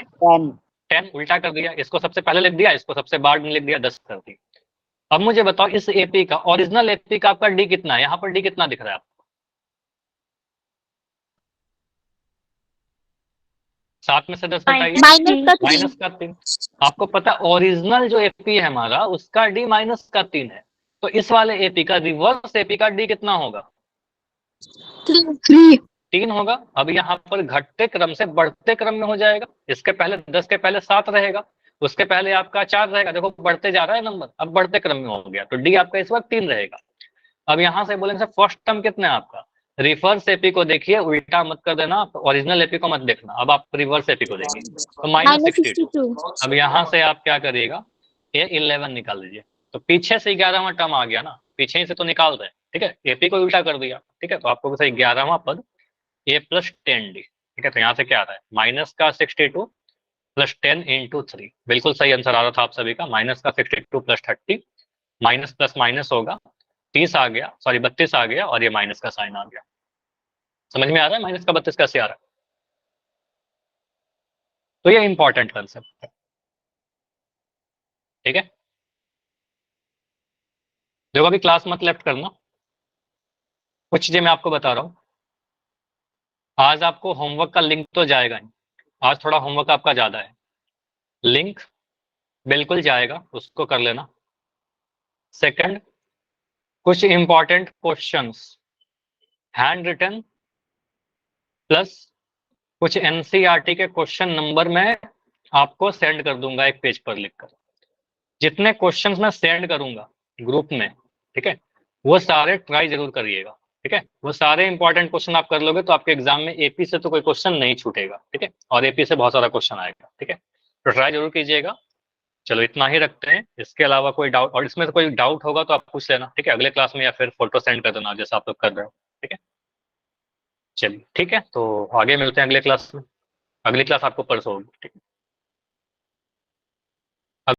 10 उल्टा कर दिया, इसको सबसे पहले लिख दिया, इसको सबसे बाद में लिख दिया, 10 कर दी। अब मुझे बताओ इस एपी का, ओरिजिनल एपी का आपका डी कितना है? यहाँ पर डी कितना दिख रहा है आपको? 7 में से 10 घटाइए, -3। आपको पता है ओरिजिनल जो एपी है हमारा, उसका डी -3 है। तो इस वाले एपी का, रिवर्स एपी का डी कितना होगा? 3 होगा। अब यहाँ पर घटते क्रम से बढ़ते क्रम में हो जाएगा। इसके पहले 10 के पहले 7 रहेगा, उसके पहले आपका 4 रहेगा। देखो बढ़ते जा रहा है नंबर, अब बढ़ते क्रम में हो गया, तो डी आपका इस वक्त 3 रहेगा। अब यहाँ से बोलेंगे फर्स्ट टर्म कितना है आपका? रिवर्स एपी को देखिए, उल्टा मत कर देना, ओरिजिनल एपी को मत देखना। अब आप रिवर्स एपी को देखिए, तो -62। अब यहाँ से आप क्या करिएगा, ये 11 निकाल दीजिए। तो पीछे से 11वां टर्म आ गया ना, पीछे ही से तो निकाल रहे हैं। ठीक है, एपी को उल्टा कर दिया। ठीक है, तो आपको 11वां पद a + 10d। ठीक है, तो यहाँ से क्या आ रहा है, -62 + 10 × 3। बिल्कुल सही आंसर आ रहा था आप सभी का, -62 + 30, माइनस प्लस माइनस होगा, 30 आ गया, सॉरी 32 आ गया, और ये माइनस का साइन आ गया। समझ में आ रहा है माइनस का 32 कैसे आ रहा है? तो ये इंपॉर्टेंट कंसेप्ट है। ठीक है, देखो अभी क्लास मत लेफ्ट करना, कुछ चीजें मैं आपको बता रहा हूँ। आज आपको होमवर्क का लिंक तो जाएगा ही, आज थोड़ा होमवर्क आपका ज्यादा है, लिंक बिल्कुल जाएगा, उसको कर लेना। सेकंड, कुछ important questions hand written plus कुछ एनसीईआरटी के क्वेश्चन नंबर मैं आपको सेंड कर दूंगा एक पेज पर लिखकर। जितने क्वेश्चंस मैं सेंड करूंगा ग्रुप में, ठीक है, वो सारे ट्राई जरूर करिएगा। ठीक है, वो सारे इंपॉर्टेंट क्वेश्चन आप कर लोगे तो आपके एग्जाम में एपी से तो कोई क्वेश्चन नहीं छूटेगा। ठीक है, और एपी से बहुत सारा क्वेश्चन आएगा। ठीक है, तो ट्राई जरूर कीजिएगा। चलो इतना ही रखते हैं, इसके अलावा कोई डाउट, और इसमें से कोई डाउट होगा तो आप पूछ लेना। ठीक है, अगले क्लास में, या फिर फोटो सेंड कर देना जैसा आप लोग कर रहे हो। ठीक है, चलिए ठीक है, तो आगे मिलते हैं अगले क्लास में। अगली क्लास आपको परसों होगी। ठीक है।